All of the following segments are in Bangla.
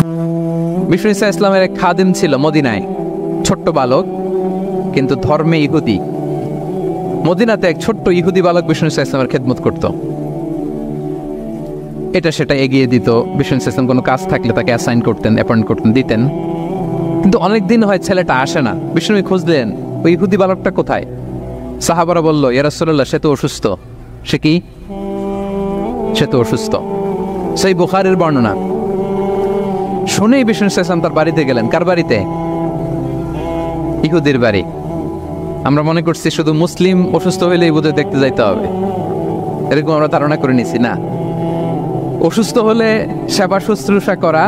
বিষ্ণু ঈসা ইসলামের এক খাদিম ছিল মদিনায়, ছোট্ট বালক কিন্তু ধর্মে ইহুদি। মদিনাতে এক ছোট্ট ইহুদি বালক বিষ্ণু ঈসা ইসলামের খেদমত করত, এটা সেটা এগিয়ে দিত। বিষ্ণু ঈসা ইসলাম কোনো কাজ থাকলে তাকে অ্যাসাইন করতেন, অ্যাপয়েন্ট করতেন, দিতেন। কিন্তু অনেকদিন হয় ছেলেটা আসে না। বিষ্ণু খুঁজলেন ওই ইহুদি বালকটা কোথায়। সাহাবারা বলল, ইয়া রাসূলুল্লাহ, সে তো অসুস্থ। সে কি? সে তো অসুস্থ। সেই বুখারীর বর্ণনা। শুনেই বিষ্ণু ঈসা ইসলাম তার বাড়িতে গেলেন। কার বাড়িতে? ইহুদির বাড়ি। আমরা মনে করছি শুধু মুসলিম অসুস্থ হইলেই বোধহয় দেখতে যাইতে হবে, এরকম আমরা ধারণা করে নিছি। না, অসুস্থ হলে সেবা শুশ্রূষা করা,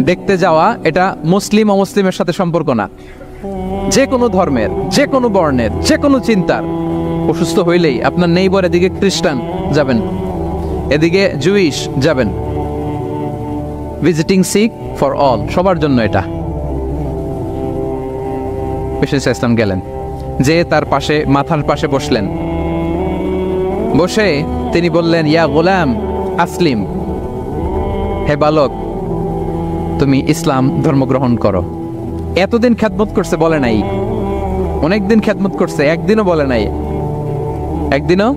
দেখতে যাওয়া, এটা মুসলিম অমুসলিমের সাথে সম্পর্ক না। যে কোনো ধর্মের, যে কোনো বর্ণের, যে কোনো চিন্তার অসুস্থ হইলেই আপনার নেইবার, এদিকে খ্রিস্টান যাবেন, এদিকে জুইশ যাবেন। ভিজিটিং সিক ফর অল, সবার জন্য এটা। বিষ্ণু ঈসা ইসলাম গেলেন, যে তার পাশে, মাথার পাশে বসলেন। বসে তিনি বললেন, ইয়া গোলাম আসলিম, হে বালক, তুমি ইসলাম ধর্ম গ্রহণ করো। এতদিন খেদমত করছে, বলে নাই। অনেকদিন খেদমত করছে, একদিনও বলে নাই। একদিনও,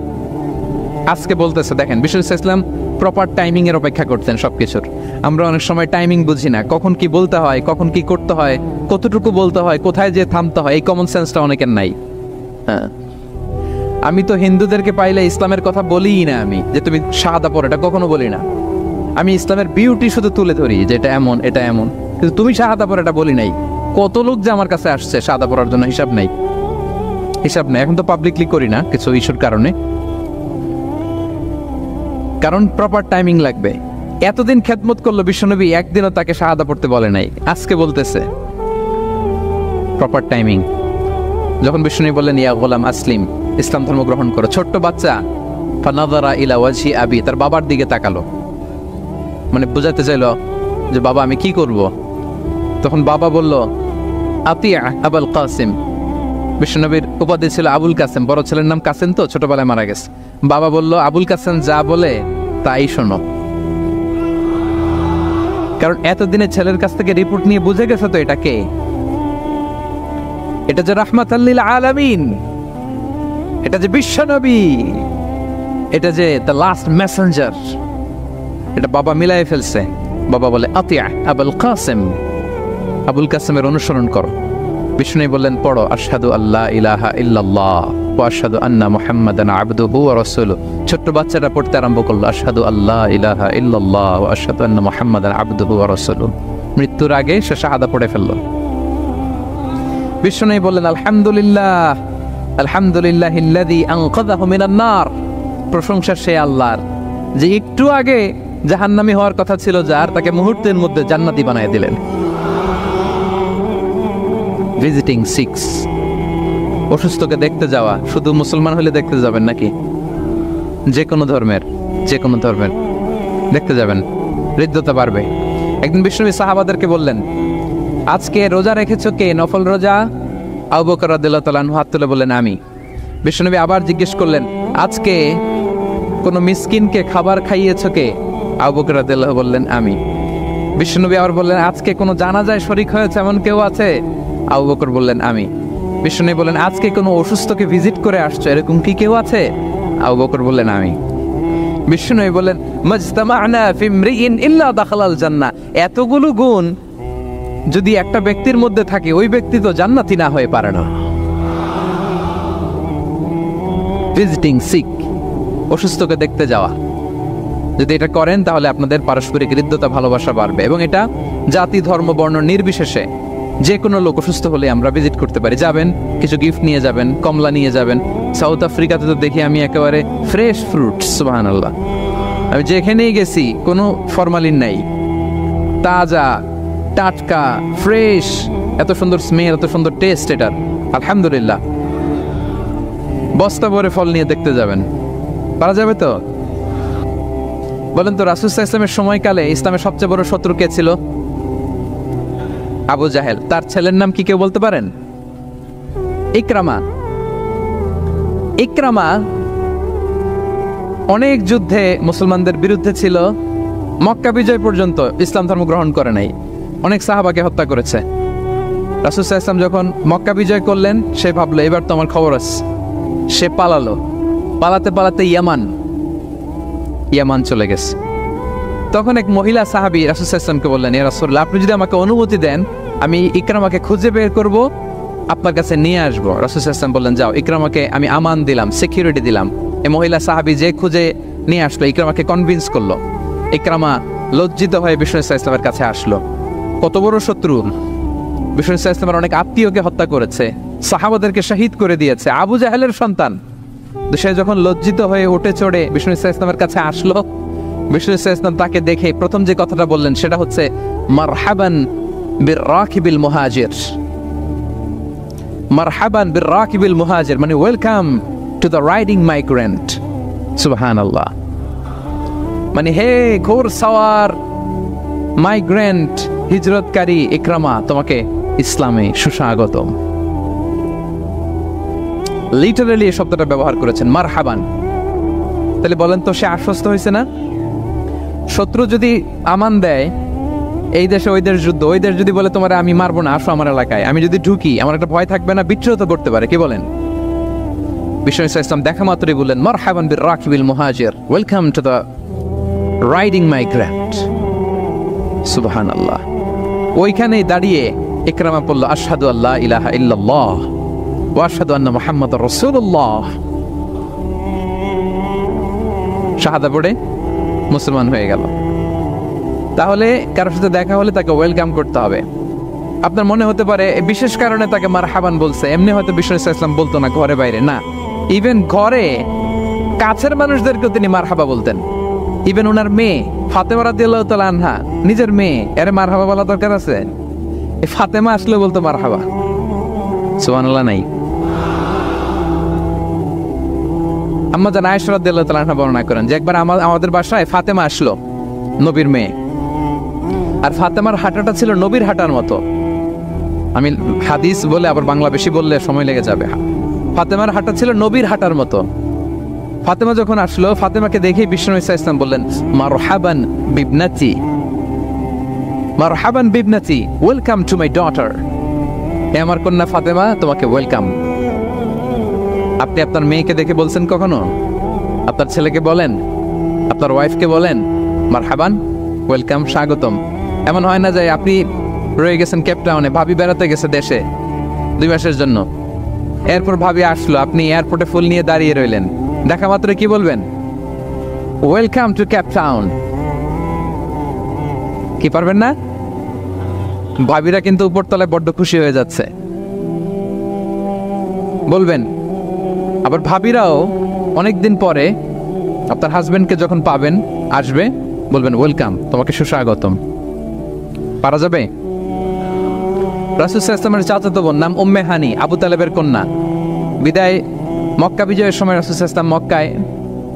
আজকে বলতেছে। দেখেন, বিষ্ণু ঈসা ইসলাম প্রপার টাইমিং এর অপেক্ষা করতেন সবকিছুর। আমরা অনেক সময় টাইমিং বুঝি না, কখন কি বলতে হয়, কখন কি করতে হয়, কতটুকু বলতে হয়, কোথায় যে থামতে হয়, এই কমন সেন্সটা অনেকের নাই। হ্যাঁ, আমি তো হিন্দুদেরকে পাইলে ইসলামের কথা বলিই না, আমি যে তুমি শাহাদা পড়ো, এটা কখনো বলি না। আমি ইসলামের বিউটি শুধু তুলে ধরি, যে এটা এমন, এটা এমন, কিন্তু তুমি শাহাদা পড়ো এটা বলি নাই। কত লোক যে আমার কাছে আসছে শাহাদা পড়ার জন্য, হিসাব নাই, হিসাব নাই। এখন তো পাবলিকলি করি না কিছু ইস্যুর কারণে, কারণ প্রপার টাইমিং লাগবে। এতদিন খেদমত করলো বিশ্বনবী, একদিনও তাকে শাহাদা পড়তে বলে নাই, আজকে বলতেছে। Proper timing. যখন বিশ্বনবী বললেন, ইয়া গোলাম আসলিম, ইসলাম ধর্ম গ্রহণ করো, ছোট্ট বাচ্চা ফানাযারা ইলা ওয়াজহি আবি, তার বাবার দিকে তাকালো, মানে বোঝাতে চাইলো যে বাবা আমি কি করব। তখন বাবা বলল, আতিয়া আবুল কাসিম। বিশ্বনবীর উপাধি ছিল আবুল কাসেম, বড় ছেলের নাম কাসেম, তো ছোটবেলায় মারা গেছে। বাবা বলল, আবুল কাসেম যা বলে তাই শোনো। কারণ এতদিনে ছেলের কাছ থেকে রিপোর্ট নিয়ে বুঝে গেছে তো এটা কে, এটা যে রাহমাতাল লিল আলামিন, এটা যে বিশ্বনবী, এটা যে দ্য লাস্ট মেসেঞ্জার, এটা বাবা মিলাই ফেলছে। বাবা বলে, আতিয়া আবুল কাসেম, আবুল কাসেমের অনুসরণ করো। বিষ্ণু বললেন, পড়ো আশহাদু আল্লা ইলাহা ইল্লাল্লাহ ওয়া আশহাদু আন্না মুহাম্মাদান আবদুহু ওয়া রাসূলুহু। ছোট্ট বাচ্চাটা পড়তে আরম্ভ করলো, আশহাদু আল্লা ইলাহা ইল্লাল্লাহ ওয়া আশহাদু আন্না মুহাম্মাদান আবদুহু ওয়া রাসূলুহু। মৃত্যুর আগে সে শাহাদা পড়ে ফেললো। বিষ্ণু বললেন, আলহামদুলিল্লাহ, আলহামদুলিল্লাহিল্লাযী আনকাযাহু মিনান নার। প্রশংসা সে আল্লাহর, যে একটু আগে জাহান্নামী হওয়ার কথা ছিল যার, তাকে মুহূর্তের মধ্যে জান্নাতি বানায় দিলেন। ভিজিটিং সিক্স, অসুস্থকে দেখতে যাওয়া। শুধু মুসলমান হলে দেখতে যাবেন নাকি? যে কোনো ধর্মের, যে কোনো ধর্মের দেখতে যাবেন, হৃদ্যতা বাড়বে। একদিন বিষ্ণু সাহাবাদেরকে বললেন, আজকে রোজা রেখেছো কে? নফল রোজা? আবু বকর রাদিয়াল্লাহু তাআলা আনহু হাত তুলে বললেন, আমি। বিষ্ণুনবী আবার জিজ্ঞেস করলেন, আজকে কোনো মিসকিনকে খাবার খাইয়েছো কে? আবু বকর রাদিয়াল্লাহু বললেন, আমি। বিষ্ণুনবী আবার বললেন, আজকে কোনো জানাজায় শরীক হয়েছে এমন কেউ আছে? আবু বকর বললেন, আমি। বিষ্ণুনবী বললেন, আজকে কোনো অসুস্থকে ভিজিট করে আসছো, এরকম কি কেউ আছে? আবু বকর বললেন, আমি। বিষ্ণুনবী বললেন, মাজতামা'না ফি ইমরিইন ইল্লা দাখালাল জান্নাহ। এতগুলো গুণ যদি একটা ব্যক্তির মধ্যে থাকে, ওই ব্যক্তি তো জান্নাতি না হয়ে পারে না। ভিজিটিং সিক, অসুস্থকে দেখতে যাওয়া, যদি এটা করেন তাহলে আপনাদের পারস্পরিক হৃদ্যতা, ভালোবাসা বাড়বে। এবং এটা জাতি, ধর্ম, বর্ণ নির্বিশেষে যে কোনো লোক অসুস্থ হলে আমরা ভিজিট করতে পারি। যাবেন, কিছু গিফট নিয়ে যাবেন, কমলা নিয়ে যাবেন। সাউথ আফ্রিকাতে তো দেখি আমি একেবারে ফ্রেশ ফ্রুট, সুবহানাল্লাহ। আমি যেখানেই গেছি কোনো ফরমালিন নাই, তাজা, টাটকা, ফ্রেশ, এত সুন্দর স্মেল, এত সুন্দর টেস্ট এটার, আলহামদুলিল্লাহ। বস্তা ভরে ফল নিয়ে দেখতে যাবেন, পারা যাবে তো? বলেন তো, রাসূল সাল্লাল্লাহু আলাইহি ওয়াসাল্লামের সময়কালে ইসলামের সবচেয়ে বড় শত্রু কে ছিল? আবু জাহেল। তার ছেলের নাম কি কেউ বলতে পারেন? ইকরামা। ইকরামা অনেক যুদ্ধে মুসলমানদের বিরুদ্ধে ছিল, মক্কা বিজয় পর্যন্ত ইসলাম ধর্ম গ্রহণ করে নাই, অনেক সাহাবাকে হত্যা করেছে। রাসূল সাল্লাল্লাহু আলাইহি ওয়াসাল্লাম যখন মক্কা বিজয় করলেন, সে ভাবলো এবার তো আমার খবর আছে। সে পালালো, পালাতে পালাতে ইয়ামান চলে গেছে। তখন এক মহিলা সাহাবী রাসূল সাল্লাল্লাহু আলাইহি ওয়াসাল্লামকে বললেন, ইয়া রাসূলুল্লাহ, আপনি যদি আমাকে অনুমতি দেন, আমি ইকরামাকে খুঁজে বের করব, আপনার কাছে নিয়ে আসবো। রাসূল সাল্লাল্লাহু আলাইহি ওয়াসাল্লাম বললেন, যাও, ইকরামাকে আমি আমান দিলাম, সিকিউরিটি দিলাম। এই মহিলা সাহাবী যে খুঁজে নিয়ে আসলো, ইকরামাকে কনভিন্স করলো। ইকরামা লজ্জিত হয়ে বিষ্ণু সাল্লাল্লাহু আলাইহি ওয়াসাল্লামের কাছে আসলো। কত বড় শত্রু! বিষ্ণু সাল্লাল্লাহু আলাইহি ওয়াসাল্লামের অনেক আত্মীয়কে হত্যা করেছে, সাহাবাদেরকে শহীদ করে দিয়েছে, আবু জাহেলের সন্তান। সে যখন লজ্জিত হয়ে উঠে চড়ে বিষ্ণু সাল্লাল্লাহু আলাইহি ওয়াসাল্লামের কাছে আসলো, বিষ্ণু সাল্লাল্লাহু আলাইহি ওয়াসাল্লাম তাকে দেখে প্রথম যে কথাটা বললেন সেটা হচ্ছে, মারহাবান বির-রাকিবিল মুহাজির। মারহাবান বির-রাকিবিল মুহাজির মানে welcome to the riding migrant. সুবহানাল্লাহ। মানে হে ঘোর সাওয়ার মাইগ্রেন্ট হিজরতকারী ইকরামা, তোমাকে ইসলামে সুস্বাগতম। লিটারালি এই শব্দটা ব্যবহার করেছেন, মারহাবান। তাহলে বলেন তো, সে আশ্বস্ত হয়েছে না? শত্রু যদি আমান দেয়, এই দেশে ওই দেশ যুদ্ধ, ওই দেশ যদি বলে তোমার আমি মারবো না, আসো আমার এলাকায়, আমি যদি ঢুকি আমার একটা ভয় থাকবে না? বিদ্রোহ তো করতে পারে, কি বলেন? বিষ্ণু ইসলাম দেখা মাত্রই বললেন, মারহাবান বির-রাকিবিল মুহাজির, welcome to the riding migrant. সুবহানাল্লাহ। ওইখানেই দাঁড়িয়ে ইকরামা বলল, আশহাদু আল্লা ইলাহা ইল্লাল্লাহ ওয়া আশহাদু আন্না মুহাম্মাদুর রাসূলুল্লাহ। শাহাদা পড়ে মুসলমান হয়ে গেল। তাহলে কারোর সাথে দেখা হলে তাকে ওয়েলকাম করতে হবে। আপনার মনে হতে পারে বিশেষ কারণে তাকে মারহাবান বলছে, এমনি হয়তো বিষ্ণু ইসলাম বলতো না ঘরে বাইরে, না, ইভেন ঘরে কাছের মানুষদেরকেও তিনি মারহাবা বলতেন। ইভেন ওনার মেয়ে ফাতেমা রাদিয়াল্লাহু তাআলা আনহা, নিজের মেয়ে, এর মারহাবা বলা দরকার আছে? এই ফাতেমা আসলে বলতো মারহাবা। সুবহানাল্লাহ। নাই আম্মা জান আয়েশা রাদিয়াল্লাহু তাআলা আনহা বর্ণনা করেন যে একবার আমাদের বাসায় ফাতেমা আসলো, নবীর মেয়ে। আর ফাতেমার হাঁটাটা ছিল নবীর হাঁটার মতো। আমি হাদিস বলে আবার বাংলা বেশি বললে সময় লেগে যাবে। ফাতেমার হাঁটা ছিল নবীর হাঁটার মতো। ফাতেমা যখন আসলো, ফাতেমাকে দেখেই বিষ্ণু ইসলাম বললেন, মারহাবান বিবনাতি, মারহাবান বিবনাতি, ওয়েলকাম টু মাই ডটার। হে আমার কন্যা ফাতেমা, তোমাকে ওয়েলকাম। আপনি আপনার মেয়েকে দেখে বলছেন কখনো? আপনার ছেলেকে বলেন, আপনার ওয়াইফকে বলেন মারহাবান, ওয়েলকাম, স্বাগতম? এমন হয় না যে আপনি রয়ে গেছেন কেপটাউনে, ভাবি বেড়াতে গেছে দেশে 2 মাসের জন্য, এরপর ভাবি আসলো, আপনি এয়ারপোর্টে ফুল নিয়ে দাঁড়িয়ে রইলেন, দেখা মাত্র কি বলবেন? Welcome to Cape Town. কি পারবেন না? ভাবিরা কিন্তু উপরতলায় বড্ড খুশি হয়ে যাচ্ছে, বলবেন। আবার ভাবিরাও অনেকদিন পরে আপনার হাজবেন্ডকে যখন পাবেন, আসবে, বলবেন ওয়েলকাম, তোমাকে সুস্বাগতম। পারা যাবে? রাসূল সাল্লাল্লাহু আলাইহি ওয়াসাল্লামের চাচাতো বোন নাম উম্মে হানি, আবু তালেবের কন্যা। বিদায় মক্কা বিজয়ের সময় রাসূল সাল্লাল্লাহু আলাইহি ওয়াসাল্লাম মক্কায়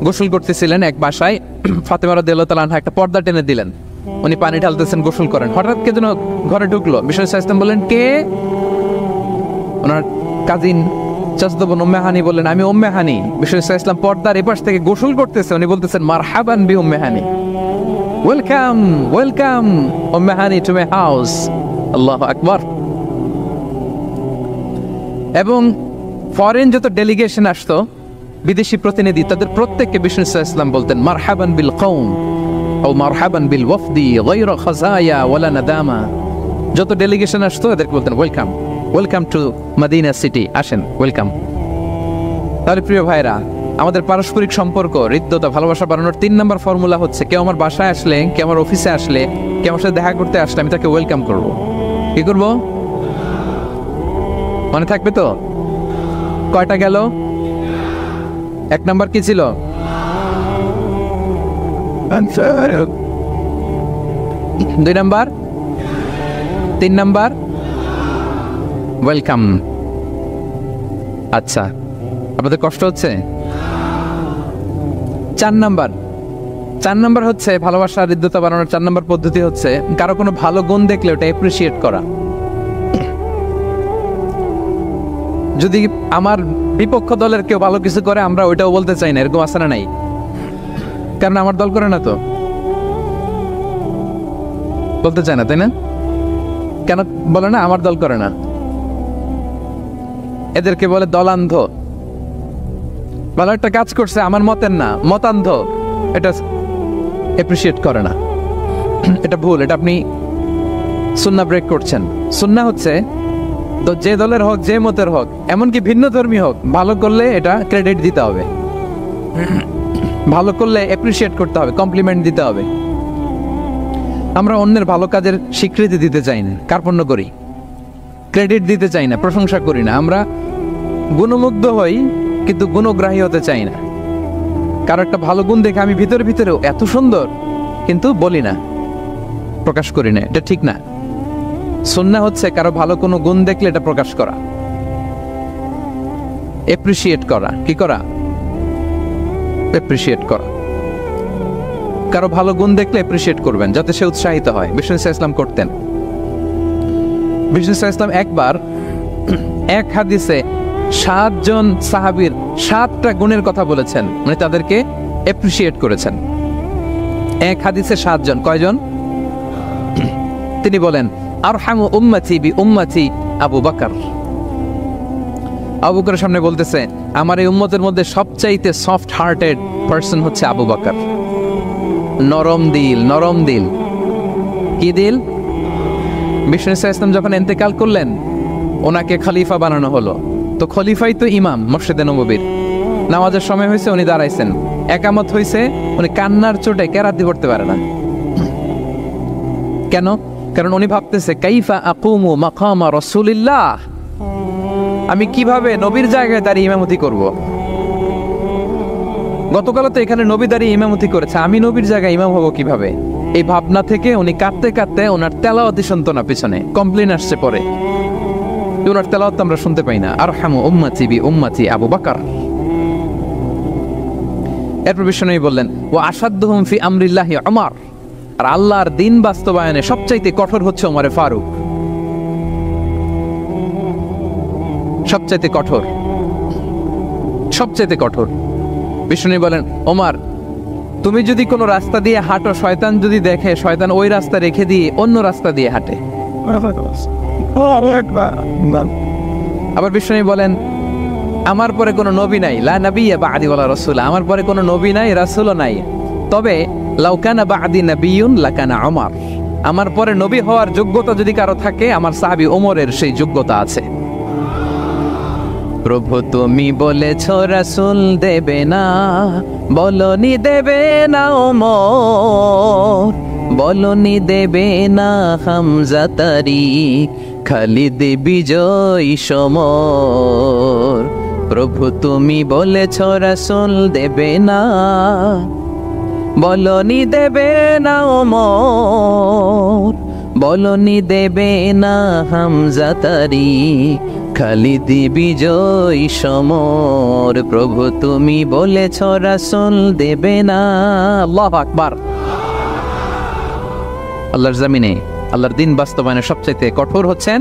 গোসল করতেছিলেন এক বাসায়। ফাতেমা রাদিয়াল্লাহু তাআলা আনহা একটা পর্দা টেনে দিলেন, উনি পানি ঢালতেছেন, গোসল করেন। হঠাৎ কে যেন ঘরে ঢুকলো। বিষ্ণু সাল্লাল্লাহু আলাইহি ওয়াসাল্লাম বললেন, কে? ওনার কাজিন চাচাতো বোন উম্মে হানি বললেন, আমি উম্মে হানি। বিষ্ণু সাল্লাল্লাহু আলাইহি ওয়াসাল্লাম পর্দার এপাশ থেকে গোসল করতেছে, উনি বলতেছেন, মারহাবান বি উম্মে হানি, ওয়েলকাম, ওয়েলকাম উম্মে হানি টু মাই হাউস। আল্লাহু আকবার। এবং ফরেন যত ডেলিগেশন আসতো, বিদেশি প্রতিনিধি, তাদের প্রত্যেককে বিষ্ণু সাল্লাল্লাহু আলাইহি ওয়াসাল্লাম বলতেন মারহাবান বিল কওম ও মারহাবান বিল ওয়াফদি গায়রা খাজায়া ওয়ালা নাদামা। যত ডেলিগেশন আসতো এদেরকে বলতেন welcome, welcome to Medina city, আসেন, ওয়েলকাম। তাহলে প্রিয় ভাইরা, আমাদের পারস্পরিক সম্পর্ক, হৃদ্যতা, ভালোবাসা বাড়ানোর 3 নম্বর ফর্মুলা হচ্ছে, কেউ আমার বাসায় আসলে, কেউ আমার অফিসে আসলে, কেউ আমার সাথে দেখা করতে আসলে, আমি তাকে ওয়েলকাম করব। কি করব? মনে থাকবে তো? কয়টা গেল? 1 নাম্বার কি ছিল? 2 নাম্বার, 3 নাম্বার ওয়েলকাম। আচ্ছা, আপনাদের কষ্ট হচ্ছে? 4 নাম্বার হচ্ছে ভালোবাসা হৃদ্যতা বাড়ানোর 4 নাম্বার পদ্ধতি হচ্ছে, কারো কোনো ভালো গুণ দেখলে ওটা অ্যাপ্রিসিয়েট করা। যদি আমার বিপক্ষ দলের কেউ ভালো কিছু করে, আমরা ওইটাও বলতে চাই না, এরকম আছে না? নাই? কারণ আমার দল করে না তো। বলতে চায় না, তাই না? কেন বলে না? আমার দল করে না। এদেরকে বলে দলান্ধ। ভালো একটা কাজ করছে, আমার মতের না, মতান্ধ, এটা এপ্রিসিয়েট করে না। এটা ভুল, এটা আপনি সুন্নাহ ব্রেক করছেন। সুন্নাহ হচ্ছে তো যে দলের হোক, যে মতের হোক, এমনকি ভিন্ন ধর্মী হোক, ভালো করলে এটা ক্রেডিট দিতে হবে, ভালো করলে এপ্রিসিয়েট করতে হবে, কমপ্লিমেন্ট দিতে হবে। আমরা অন্যের ভালো কাজের স্বীকৃতি দিতে চাই না, কার্পণ্য করি, ক্রেডিট দিতে চাই না, প্রশংসা করি না। আমরা গুণমুগ্ধ হই কিন্তু গুণগ্রাহী হতে চাই না। কারো একটা ভালো গুণ দেখে আমি ভিতরে ভিতরেও এত সুন্দর, কিন্তু বলি না, প্রকাশ করি না, এটা ঠিক না। সুন্নাহ হচ্ছে কারো ভালো কোনো গুণ দেখলে এটা প্রকাশ করা, এপ্রিসিয়েট করা। কি করা? এপ্রিসিয়েট করা। কারো ভালো গুণ দেখলে এপ্রিসিয়েট করবেন, যাতে সে উৎসাহিত হয়। বিষ্ণু ইসলাম করতেন। বিষ্ণু ইসলাম একবার এক হাদিসে 7 জন সাহাবীর 7টা গুণের কথা বলেছেন, মানে তাদেরকে এপ্রিসিয়েট করেছেন। এক হাদিসে 7 জন। কয়জন? তিনি বলেন, আরহামু উম্মতি বি উম্মতি আবু বকর। আবু বকরের সামনে বলতেছে, আমার এই উম্মতের মধ্যে সবচাইতে সফট হার্টেড পারসন হচ্ছে আবু বকর। নরম দিল, নরম দিল। কি দিল? বিষ্ণু ইসলাম যখন ইন্তেকাল করলেন, ওনাকে খলিফা বানানো হলো। তো খলিফাই তো ইমাম মসজিদে নববীর। নামাজের সময় হয়েছে, উনি দাঁড়াইছেন। একামত হয়েছে, উনি কান্নার চোটে কেরাতি পড়তে পারে না। কেন? কারণ উনি ভাবতেছে, কাইফা আকুমু মাকামা রাসূলিল্লাহ, আমি কিভাবে নবীর জায়গায় দাঁড়িয়ে ইমামতি করব। গতকাল তো এখানে নবী দাঁড়িয়ে ইমামতি করেছে, আমি নবীর জায়গায় ইমাম হব কিভাবে? এই ভাবনা থেকে উনি কাঁদতে কাঁদতে ওনার তেলাওয়াতই শুনতো না, পিছনে কমপ্লেন আসছে পরে, ওনার তেলাওয়াত আমরা শুনতে পাই না। আরহামু উম্মতি বি উম্মতি আবু বকর। এরপর বিষ্ণু বললেন, ওয়া আশাদ্দুহুম ফি আমরিল্লাহি উমর, আর আল্লাহর দ্বীন বাস্তবায়নে সবচাইতে কঠোর হচ্ছে ওমরে ফারুক। সবচাইতে কঠোর, সবচাইতে কঠোর। বিষ্ণু বলেন, ওমর, তুমি যদি কোনো রাস্তা দিয়ে হাঁটো, শয়তান যদি দেখে, শয়তান ওই রাস্তা রেখে দিয়ে অন্য রাস্তা দিয়ে হাঁটে। আবার বিষ্ণু বলেন, আমার পরে কোনো নবী নাই, লা নবিয়্যা বা'দি ওয়ালা রাসূল, আমার পরে কোনো নবী নাই, রাসূলও নাই। তবে লাউ কানা বা'দি নাবিয়্যুন লাকানা ওমর, আমার পরে নবী হওয়ার যোগ্যতা যদি কারো থাকে, আমার সাহাবী ওমরের সেই যোগ্যতা আছে। প্রভু তুমি বলেছ রাসূল দেবে না, বলনি দেবে না ওমর, বলনি দেবে না হামজা তারিক, খালিদ বিজয় সমর। প্রভু তুমি বলেছ রাসূল দেবে না, বলনি দেবে না ওমর, বলনি দেবে না হামজা তারিক, খালিদ বিজয় সমর। প্রভু তুমি বলেছ রাসূল দেবে না। আল্লাহু আকবার। আল্লাহর জমিনে আল্লাহর দ্বীন বাস্তবায়নে সবচাইতে কঠোর হচ্ছেন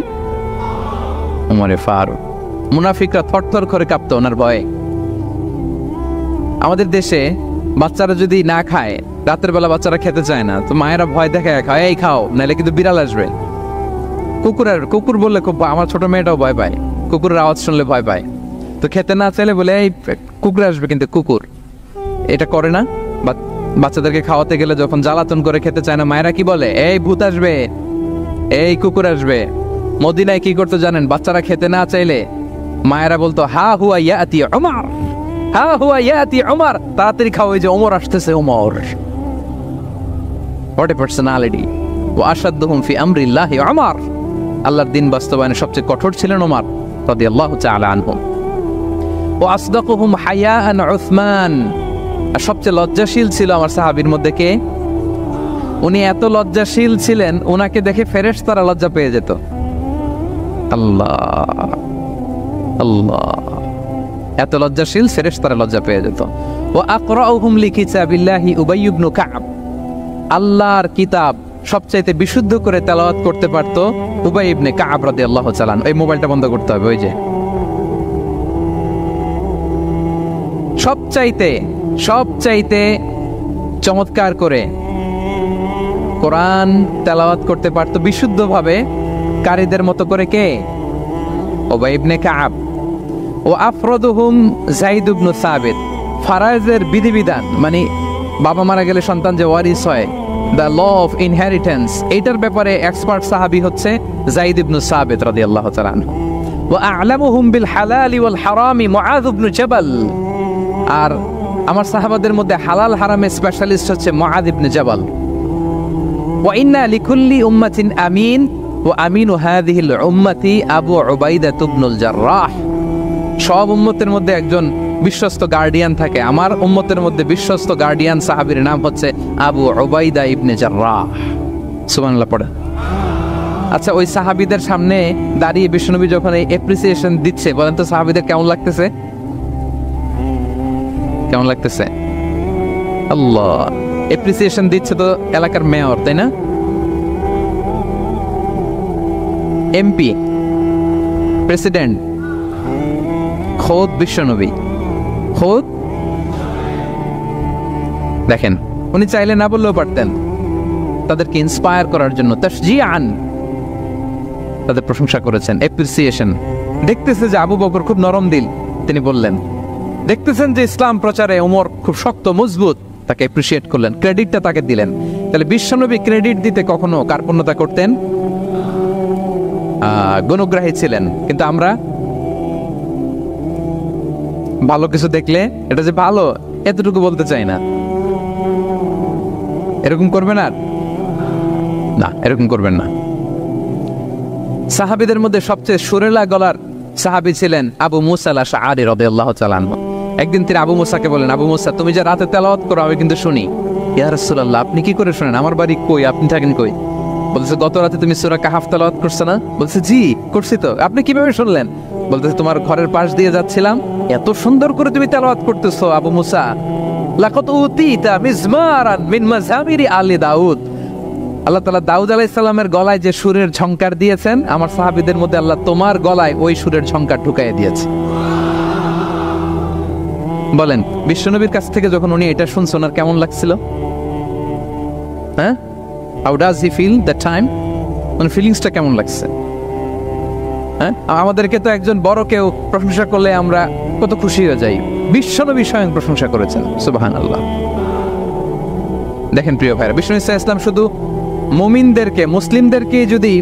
ওমরে ফারুক। মুনাফিকরা থরথর করে কাঁপতো ওনার ভয়ে। আমাদের দেশে বাচ্চারা যদি না খায়, রাতের বেলা বাচ্চারা খেতে চায় না, তো মায়েরা ভয় দেখায় খায়, এই খাও, নাহলে কিন্তু বিড়াল আসবে। কুকুর বললে খুব, আমার ছোট মেয়েটাও ভয় পায়, কুকুরের আওয়াজ শুনলে ভয় পায়। তো খেতে না চাইলে বলে, এই কুকুর আসবে, কিন্তু কুকুর এটা করে না। বাচ্চাদেরকে খাওয়াতে গেলে যখন জ্বালাতন করে খেতে চায় না, মায়েরা কি বলে, এই ভূত আসবে, এই কুকুর আসবে। মদিনায় কি করতো জানেন? বাচ্চারা খেতে না চাইলে মায়েরা বলতো, হা হুয়া ইয়াতি উমর, হা হুয়া ইয়াতি উমর, তাড়াতাড়ি খাও, এই যে ওমর আসতেছে, ওমর। What a personality. ওয়া আশাদ্দুহুম ফি আমরিল্লাহি উমর, আল্লাহর দ্বীন বাস্তবায়নে সবচেয়ে কঠোর ছিলেন ওমর রাদিয়াল্লাহু তাআলা আনহু। ওয়া আসদাকুহুম হায়াআন উসমান, আর সবচেয়ে লজ্জাশীল ছিল আমার সাহাবীর মধ্যে কে? উনি এত লজ্জাশীল ছিলেন, ওনাকে দেখে ফেরেশতারা লজ্জা পেয়ে যেত। আল্লাহ আল্লাহ, এত লজ্জাশীল, ফেরেশতারা লজ্জা পেয়ে যেত। ওয়া আকরাউহুম লিকিতাবিল্লাহি উবাই ইবনে কাব, আল্লাহর কিতাব সবচাইতে বিশুদ্ধ করে তেলাওয়াত করতে পারতো উবাই ইবনে কাব রাদিয়াল্লাহু তাআলা। এই মোবাইলটা বন্ধ করতে হবে, ওই যে সবচাইতে চমৎকার করে কোরআন তেলাওয়াত করতে পারতো বিশুদ্ধভাবে কারীদের মতো করে। কে? উবাই ইবনে কাব। ও আফরদুহুম যায়েদ ইবনে সাবিত। ফারায়েজের বিধিবিধান, মানে বাবা মারা গেলে সন্তান যে ওয়ারিস হয়, দ্য ল অফ ইনহেরিটেন্স, এইটার ব্যাপারে এক্সপার্ট সাহাবী হচ্ছে যায়েদ ইবনে সাবিত রাদিয়াল্লাহু তাআলা আনহু। ওয়া আ'লামুহুম বিল হালালি ওয়াল হারামি মুআয ইবনে জাবাল। আর আমার সাহাবাদের মধ্যে হালাল হারামের স্পেশালিস্ট হচ্ছে মুআয ইবনে জাবাল। ওয়া ইন্না লিকুল্লি উম্মাতিন আমিন ওয়া আমিনু হাযিহিল উম্মতি আবু উবাইদা ইবনুল জাররাহ। সব উম্মতের মধ্যে একজন বিশ্বস্ত গার্ডিয়ান থাকে, আমার উম্মতের মধ্যে বিশ্বস্ত গার্ডিয়ান সাহাবীর নাম হচ্ছে আবু উবাইদা ইবনে জাররাহ। সুবহানাল্লাহ পড়ে। আচ্ছা, ওই সাহাবীদের সামনে দাঁড়িয়ে বিশ্বনবী যখন এই অ্যাপ্রিসিয়েশন দিচ্ছে, বলেন তো সাহাবীদের কেমন লাগতেছে? কেমন লাগতেছে? আল্লাহ, অ্যাপ্রিসিয়েশন দিচ্ছে তো এলাকার মেয়র, তাই না? এমপি, প্রেসিডেন্ট, খোদ বিশ্বনবী, খোদ। দেখেন, উনি চাইলে না বললেও পারতেন, তাদেরকে ইন্সপায়ার করার জন্য তাশজিআন তাদের প্রশংসা করেছেন, অ্যাপ্রিসিয়েশন। দেখতেছে যে আবু বকর খুব নরম দিল, তিনি বললেন। দেখতেছেন যে ইসলাম প্রচারে ওমর খুব শক্ত মজবুত, তাকে অ্যাপ্রিসিয়েট করলেন, ক্রেডিটটা তাকে দিলেন। তাহলে বিশ্বনবী ক্রেডিট দিতে কখনো কার্পণ্যতা করতেন? গুণগ্রাহী ছিলেন। কিন্তু আমরা ভালো কিছু দেখলে এটা যে ভালো এতটুকু বলতে চাই না। এরকম করবেন আর না, এরকম করবেন না। সাহাবীদের মধ্যে সবচেয়ে সুরেলা গলার সাহাবী ছিলেন আবু মুসা আল-আশআরী রাদিয়াল্লাহু তাআলা আনহু। একদিন তিনি আবু মুসাকে বলেন, আবু মুসা, তুমি যে রাতে তেলাওয়াত করো আমি কিন্তু শুনি। ইয়া রাসূলুল্লাহ, আপনি কি করে শুনেন? আমার বাড়ি কই, আপনি থাকেন কই? বলতেছে, গত রাতে তুমি সূরা কাহাফ তেলাওয়াত করছো না? বলছে, জি করছি তো। আপনি কিভাবে শুনলেন? বলতেছে, তোমার ঘরের পাশ দিয়ে যাচ্ছিলাম, এত সুন্দর করে তুমি তেলাওয়াত করতেছো আবু মুসা। লাকাদ উতিতা মিজমারান মিন মাযামিরি আলি দাউদ। আল্লাহ তাআলা দাউদ আলাইহিস সালামের গলায় যে সুরের ঝংকার দিয়েছেন, আমার সাহাবীদের মধ্যে আল্লাহ তোমার গলায় ওই সুরের ঝংকার ঢুকাইয়ে দিয়েছে। বলেন, বিশ্বনবীর কাছ থেকে যখন উনি এটা শুনছেন আর কেমন লাগছিল? হ্যাঁ, how does he feel that time? মানে ফিলিংসটা কেমন লাগছে? হ্যাঁ, আমাদেরকে তো একজন বড় কেউ প্রশংসা করলে আমরা কত খুশি হয়ে যাই। বিশ্বনবী স্বয়ং প্রশংসা করেছেন, সুবহানাল্লাহ। দেখেন প্রিয় ভাইরা, বিশ্বনবী সাল্লাল্লাহু আলাইহি ওয়াসাল্লাম শুধু মুমিনদেরকে, মুসলিমদেরকে যদি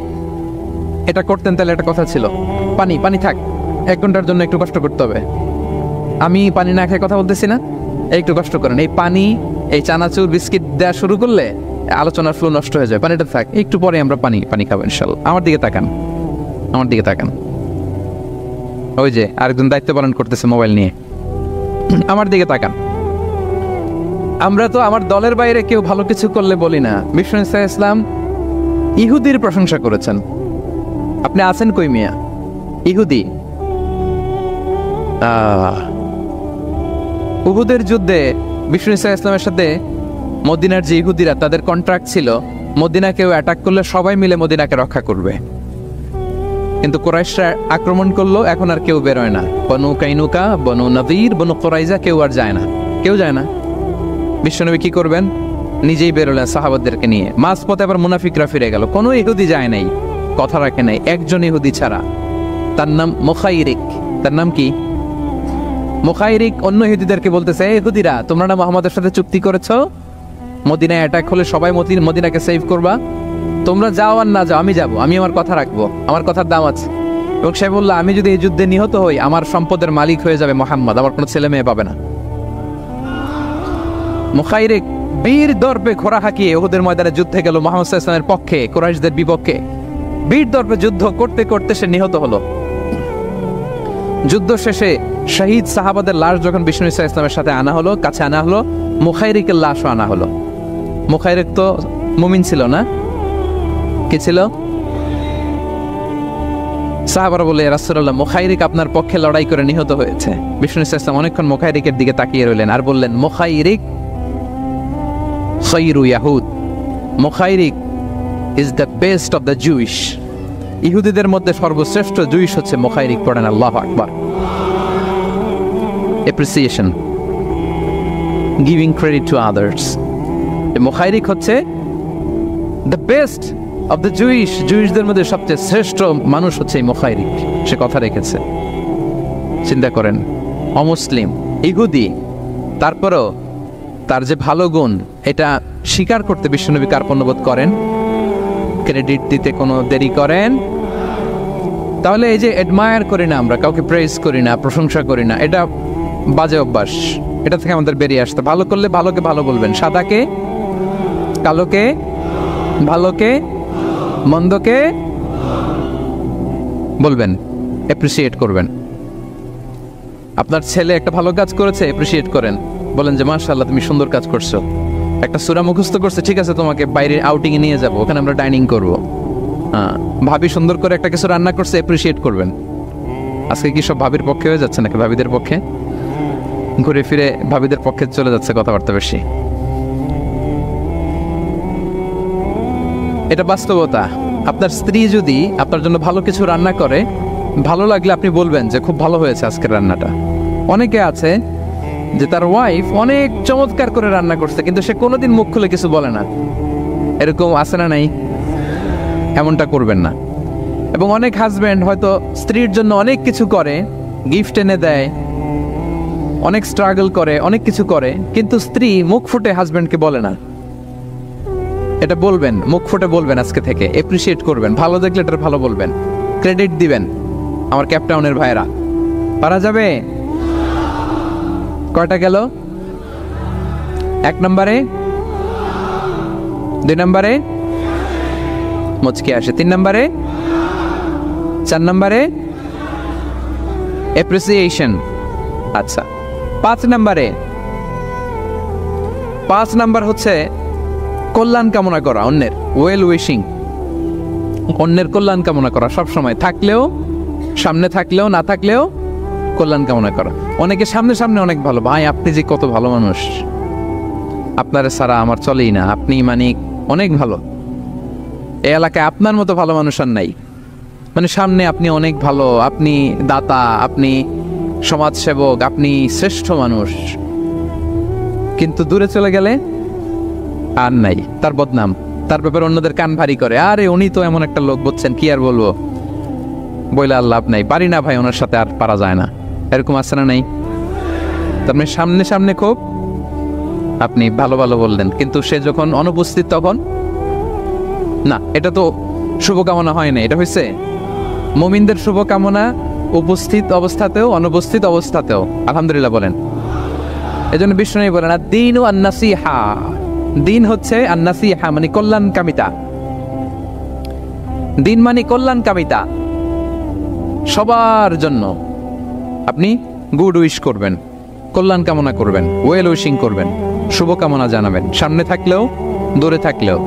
এটা করতেন তাহলে একটা কথা ছিল, পানি পানি থাক, 1 ঘন্টার জন্য একটু কষ্ট করতে হবে। আমি পানি না খেয়ে কথা বলতেছি না, একটু কষ্ট করেন। এই পানি, এই চানাচুর, বিস্কিট দেওয়া শুরু করলে আলোচনার ফ্লো নষ্ট হয়ে যায়। পানিটা থাক, একটু পরে আমরা পানি খাবো ইনশাআল্লাহ। আমার দিকে তাকান, আমার দিকে তাকান। ওই যে আরেকজন দায়িত্ব পালন করতেছে মোবাইল নিয়ে, আমার দিকে তাকান। আমরা তো আমার দলের বাইরে কেউ ভালো কিছু করলে বলি না। বিষ্ণু ইসলাম ইহুদির প্রশংসা করেছেন। আপনি আছেন কই মিয়া? ইহুদি। উহুদের যুদ্ধে বিষ্ণু ইসলামের সাথে মদিনার যে ইহুদিরা, তাদের কন্ট্রাক্ট ছিল মদিনা কেউ অ্যাটাক করলে সবাই মিলে মদিনাকে রক্ষা করবে। কিন্তু কুরাইশরা আক্রমণ করলো, এখন আর কেউ বেরোয় না। বনু কাইনুকা, বনু নযীর, বনু কুরাইজা কেউ আর যায় না, কেউ যায় না। বিশ্বনবী কি করবেন? নিজেই বেরোলেন সাহাবাদেরকে নিয়ে। মাঝপথে আবার মুনাফিকরা ফিরে গেল, কোনো ইহুদি যায় নাই, কথা রাখে নাই, একজন ইহুদি ছাড়া। তার নাম মুখাইরিক। তার নাম কি? মুখাইরিক। অন্য ইহুদিদেরকে বলতেছে, এই ইহুদিরা, তোমরা না মুহাম্মাদের সাথে চুক্তি করেছো মদিনায় অ্যাটাক হলে সবাই মদিনাকে সেভ করবা, তোমরা যাও আর না যাও, আমি যাব, আমি আমার কথা রাখবো, আমার কথার দাম আছে। এবং সে বললো, আমি যদি এই যুদ্ধে নিহত হই আমার সম্পদের মালিক হয়ে যাবে মুহাম্মদ, আমার কোনো ছেলে মেয়ে পাবে না। মুখাইরিক বীর দর্পে ঘোড়া হাঁকিয়ে উহুদের ময়দানে যুদ্ধে গেল মুহাম্মদ সাল্লাল্লাহু আলাইহি ওয়াসাল্লামের পক্ষে, কুরাইশদের বিপক্ষে। বীর দর্পে যুদ্ধ করতে করতে সে নিহত হলো। যুদ্ধ শেষে শহীদ সাহাবাদের লাশ যখন বিষ্ণু সাল্লাল্লাহু আলাইহি ওয়াসাল্লামের সাথে আনা হলো, কাছে আনা হলো, মুখাইরিকের লাশও আনা হলো। মুখাইরিক তো মুমিন ছিল না, কি ছিল? সাহাবারা বলে, ইয়া রাসূলুল্লাহ, মুখাইরিক আপনার পক্ষে লড়াই করে নিহত হয়েছে। বিষ্ণু সাল্লাল্লাহু আলাইহি ওয়াসাল্লাম অনেকক্ষণ মুখাইরিকের দিকে তাকিয়ে রইলেন আর বললেন, মুখাইরিক খায়রু ইয়াহুদ, মুখাইরিক is the best of the Jewish. ইহুদিদের মধ্যে সর্বশ্রেষ্ঠ জুইশ হচ্ছে মুখাইরিক। পড়েন আল্লাহু আকবার। Appreciation, giving credit to others. মুখাইরিক হচ্ছে দ্য বেস্ট অফ দ্য জুইশদের মধ্যে সবচেয়ে শ্রেষ্ঠ মানুষ হচ্ছে এই মুখাইরিক, সে কথা রেখেছে। চিন্তা করেন, অমুসলিম, ইহুদি, তারপরও তার যে ভালো গুণ এটা স্বীকার করতে বিশ্বনবী কার্পণ্যবোধ করেন, ক্রেডিট দিতে কোনো দেরি করেন? তাহলে এই যে অ্যাডমায়ার করি না, আমরা কাউকে প্রেজ করি না, প্রশংসা করি না, এটা বাজে অভ্যাস। এটা থেকে আমাদের বেরিয়ে আসতে, ভালো করলে ভালোকে ভালো বলবেন, সাদাকে কালোকে, ভালোকে মন্দকে বলবেন, অ্যাপ্রিসিয়েট করবেন। আপনার ছেলে একটা ভালো কাজ করেছে, অ্যাপ্রিসিয়েট করেন, বলেন যে মাশাআল্লাহ তুমি সুন্দর কাজ করছো। একটা সূরা মুখস্থ করছে, ঠিক আছে তোমাকে বাইরে আউটিংয়ে নিয়ে যাব, ওখানে আমরা ডাইনিং করব। হ্যাঁ, ভাবি সুন্দর করে একটা কিছু রান্না করছে, অ্যাপ্রিসিয়েট করবেন। আজকে কি সব ভাবির পক্ষে হয়ে যাচ্ছে নাকি ভাবিদের পক্ষে? ঘুরে ফিরে ভাবিদের পক্ষে চলে যাচ্ছে কথাবার্তা বেশি। এটা বাস্তবতা। আপনার স্ত্রী যদি আপনার জন্য ভালো কিছু রান্না করে, ভালো লাগলে আপনি বলবেন যে খুব ভালো হয়েছে আজকের রান্নাটা। অনেকে আছে যে তার ওয়াইফ অনেক চমৎকার করে রান্না করছে, কিন্তু সে কোনোদিন মুখ খুলে কিছু বলে না। এরকম আছে না নাই? এমনটা করবেন না। এবং অনেক হাজব্যান্ড হয়তো স্ত্রীর জন্য অনেক কিছু করে, গিফট এনে দেয়, অনেক স্ট্রাগল করে, অনেক কিছু করে, কিন্তু স্ত্রী মুখ ফুটে হাজব্যান্ডকে বলে না। এটা বলবেন, মুখ ফুটে বলবেন আজকে থেকে, এপ্রিসিয়েট করবেন, ভালো দেখলে এটা ভালো বলবেন, ক্রেডিট দিবেন। আমার ক্যাপটাউনের ভাইরা, পারা যাবে? কয়টা গেল? 1 নম্বরে, 2 নম্বরে মুচকি আসে, 3 নম্বরে, 4 নম্বরে অ্যাপ্রিসিয়েশন। আচ্ছা, 5 নম্বরে, 5 নাম্বার হচ্ছে কল্যাণ কামনা করা, অন্যের ওয়েল উইশিং, অন্যের কল্যাণ কামনা করা সব সময়, থাকলেও, সামনে থাকলেও, না থাকলেও কল্যাণ কামনা করা। অনেকে সামনে সামনে অনেক ভালো, ভাই আপনি যে কত ভালো মানুষ, আপনার ছাড়া আমার চলেই না, আপনি মানে অনেক ভালো, এই এলাকায় আপনার মতো ভালো মানুষ আর নাই। মানে সামনে আপনি অনেক ভালো, আপনি দাতা, আপনি সমাজসেবক, আপনি শ্রেষ্ঠ মানুষ, কিন্তু দূরে চলে গেলে আর নাই, তার বদনাম, তার ব্যাপারে অন্যদের কান ভারী করে, আরে উনি তো এমন একটা লোক, বুঝছেন, কি আর বলবো, বইলে আর লাভ নাই, পারি না ভাই, ওনার সাথে আর পারা যায় না। এরকম আছে না নাই? তার মানে সামনে সামনে খুব আপনি ভালো ভালো বললেন, কিন্তু সে যখন অনুপস্থিত তখন না। এটা তো শুভকামনা হয় না, এটা হয়েছে মুমিনদের শুভকামনা উপস্থিত অবস্থাতেও, অনুপস্থিত অবস্থাতেও। আলহামদুলিল্লাহ বলেন। এজন্য বিষ্ণু বলেন দ্বীন ও আন-নাসিহা, দিন হচ্ছে আন-নাসিহা মানে কল্যাণকামিতা। দিন মানে কল্যাণকামিতা, সবার জন্য আপনি গুড উইশ করবেন, কল্যাণ কামনা করবেন, ওয়েল উইশিং করবেন, শুভকামনা জানাবেন, সামনে থাকলেও দূরে থাকলেও।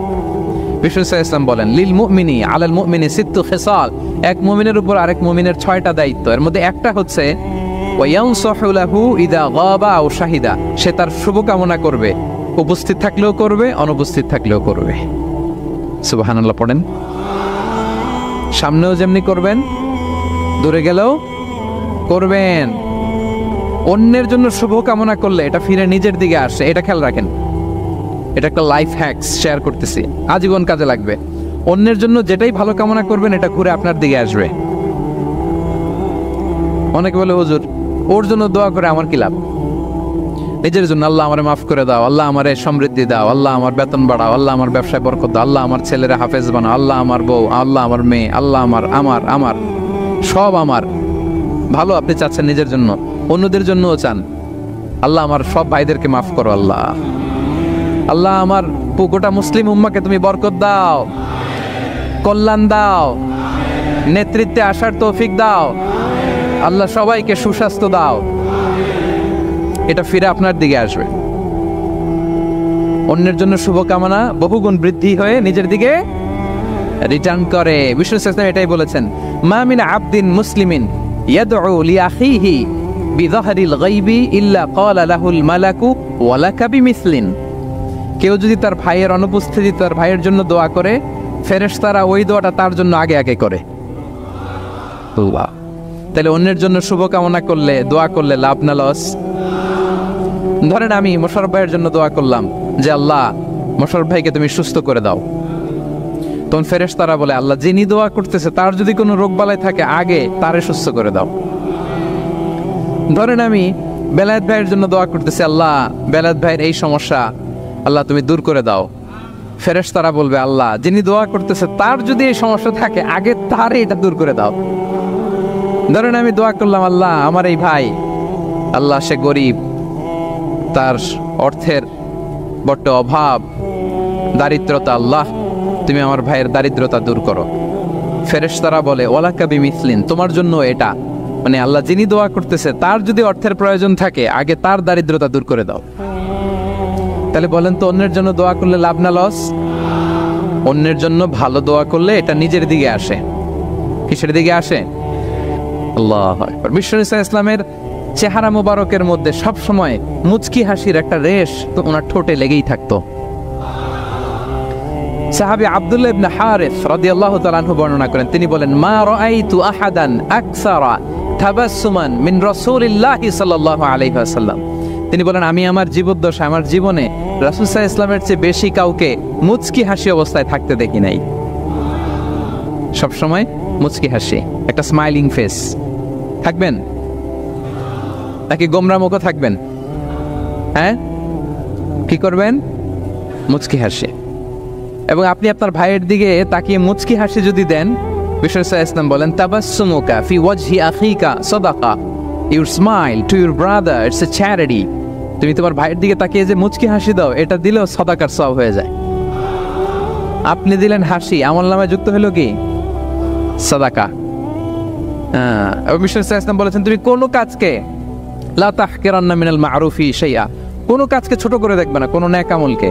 বিষ্ণু ইসলাম বলেন লিল মুমিনি আলাল মুমিনি সিত্তু খিসাল, এক মুমিনের উপর আরেক মুমিনের 6টা দায়িত্ব, এর মধ্যে একটা হচ্ছে ওয়ায়ানসাহু লাহু ইদা গাবা আও শাহিদা, সে তার শুভকামনা করবে, উপস্থিত থাকলেও করবে, অনুপস্থিত থাকলেও করবে। সুবহানাল্লাহ পড়েন। সামনেও যেমনি করবেন, দূরে গেলেও করবেন। অন্যের জন্য শুভকামনা করলে এটা ফিরে নিজের দিকে আসে, এটা খেয়াল রাখেন। এটা একটা লাইফ হ্যাকস শেয়ার করতেছি, আজীবন কাজে লাগবে। অন্যের জন্য যেটাই ভালো কামনা করবেন এটা ঘুরে আপনার দিকে আসবে। অনেকে বলে হুজুর ওর জন্য দোয়া করে আমার কি লাভ? নিজের জন্য আল্লাহ আমারে মাফ করে দাও, আল্লাহ আমারে সমৃদ্ধি দাও, আল্লাহ আমার বেতন বাড়াও, আল্লাহ আমার ব্যবসায় বরকত দাও, আল্লাহ আমার ছেলেরা হাফেজ বানাও, আল্লাহ আমার বউ, আল্লাহ আমার মেয়ে, আল্লাহ আমার আমার আমার সব আমার ভালো আপনি চাচ্ছেন নিজের জন্য, অন্যদের জন্যও চান। আল্লাহ আমার সব ভাইদেরকে মাফ করো, আল্লাহ আল্লাহ আমার গোটা মুসলিম উম্মাকে তুমি বরকত দাও, কল্যাণ দাও, নেতৃত্বে আসার তৌফিক দাও, আল্লাহ সবাইকে সুস্বাস্থ্য দাও। এটা ফিরে আপনার দিকে আসবে। অন্যের জন্য শুভকামনা বহুগুণ বৃদ্ধি হয়ে নিজের দিকে রিটার্ন করে। বিষ্ণু ইসলাম এটাই বলেছেন, মা মিন আবদিন মুসলিমিন ইয়াদউ লিআখিহি বিযাহরিল গায়বি ইল্লা ক্বালা লাহুল মালাকু ওয়া লাকা বিমিসলিন। কেউ যদি তার ভাইয়ের অনুপস্থিতি তার ভাইয়ের জন্য দোয়া করে, ফেরেশতারা ওই দোয়াটা তার জন্য আগে আগে করে। আল্লাহ, তাহলে অন্যের জন্য শুভকামনা করলে, দোয়া করলে লাভ না লস? ধরেন আমি মোশাররফ ভাইয়ের জন্য দোয়া করলাম যে আল্লাহ মোশাররফ ভাইকে তুমি সুস্থ করে দাও, তখন ফেরেশতারা বলে, আল্লাহ যিনি দোয়া করতেছে তার যদি কোনো রোগ বালাই থাকে আগে তারে সুস্থ করে দাও। ধরেন আমি বেলায়েত ভাইয়ের জন্য দোয়া করতেছি, আল্লাহ বেলায়েত ভাইয়ের এই সমস্যা আল্লাহ তুমি দূর করে দাও। ফেরেশতারা বলবে, আল্লাহ যিনি দোয়া করতেছে তার যদি এই সমস্যা থাকে আগে তারে এটা দূর করে দাও। ধরেন আমি দোয়া করলাম, আল্লাহ আমার এই ভাই, আল্লাহ সে গরিব, তার অর্থের বড্ড অভাব, দারিদ্রতা, আল্লাহ তুমি আমার ভাইয়ের দারিদ্রতা দূর করো। ফেরেশতারা বলে, ওয়ালাকা বিমিসলিন, তোমার জন্য এটা, মানে আল্লাহ যিনি দোয়া করতেছে তার যদি অর্থের প্রয়োজন থাকে আগে তার দারিদ্রতা দূর করে দাও। তাহলে বলেন তো অন্যের জন্য দোয়া করলে লাভ না লস? অন্যের জন্য ভালো দোয়া করলে এটা নিজের দিকে আসে। কিসের দিকে আসে? আল্লাহু আকবার। বিশ্বনবী সাল্লাল্লাহু আলাইহি ওয়াসাল্লামের চেহারা মোবারকের মধ্যে সব সময় মুচকি হাসির একটা রেশ তো ওনার ঠোঁটে লেগেই থাকতো। সাহাবী আব্দুল্লাহ ইবনে হারিস রাদিয়াল্লাহু তাআলা আনহু বর্ণনা করেন, তিনি বলেন, মা রাআইতু আহাদান আকসারা তাবাসসুমান মিন রাসূলিল্লাহি সাল্লাল্লাহু আলাইহি ওয়াসাল্লাম। তিনি বলেন, আমি আমার জীবদ্দশায়, আমার জীবনে রাসূল সাল্লাল্লাহু আলাইহি ওয়াসাল্লামের চেয়ে বেশি কাউকে মুচকি হাসি অবস্থায় থাকতে দেখি নাই। সব সময় মুচকি হাসি, একটা স্মাইলিং ফেস থাকবেন, নাকি গোমরা মুখও থাকবেন? হ্যাঁ, কি করবেন? মুচকি হাসি। এবং আপনি আপনার ভাইয়ের দিকে তাকিয়ে মুচকি হাসি যদি দেন, বিশ্বনবী সাল্লাল্লাহু আলাইহি ওয়াসাল্লাম বলেন, তাবাসসুমুকা ফি ওয়াজহি আখিকা সাদাকা, your smile to your brother it's a charity. তুমি তোমার ভাইয়ের দিকে তাকিয়ে যে মুচকি হাসি দাও, এটা দিলেও সাদাকার সওয়াব হয়ে যায়। আপনি দিলেন হাসি, আমলনামায় যুক্ত হলো কি? সাদাকা। এবং বিশ্বনবী সাল্লাল্লাহু আলাইহি ওয়াসাল্লাম বলেছেন, তুমি কোনো কাজকে লা তাহকিরান্না মিনাল মা'রুফি শাইআ, কোনো কাজকে ছোট করে দেখবে না, কোনো নেক আমলকে।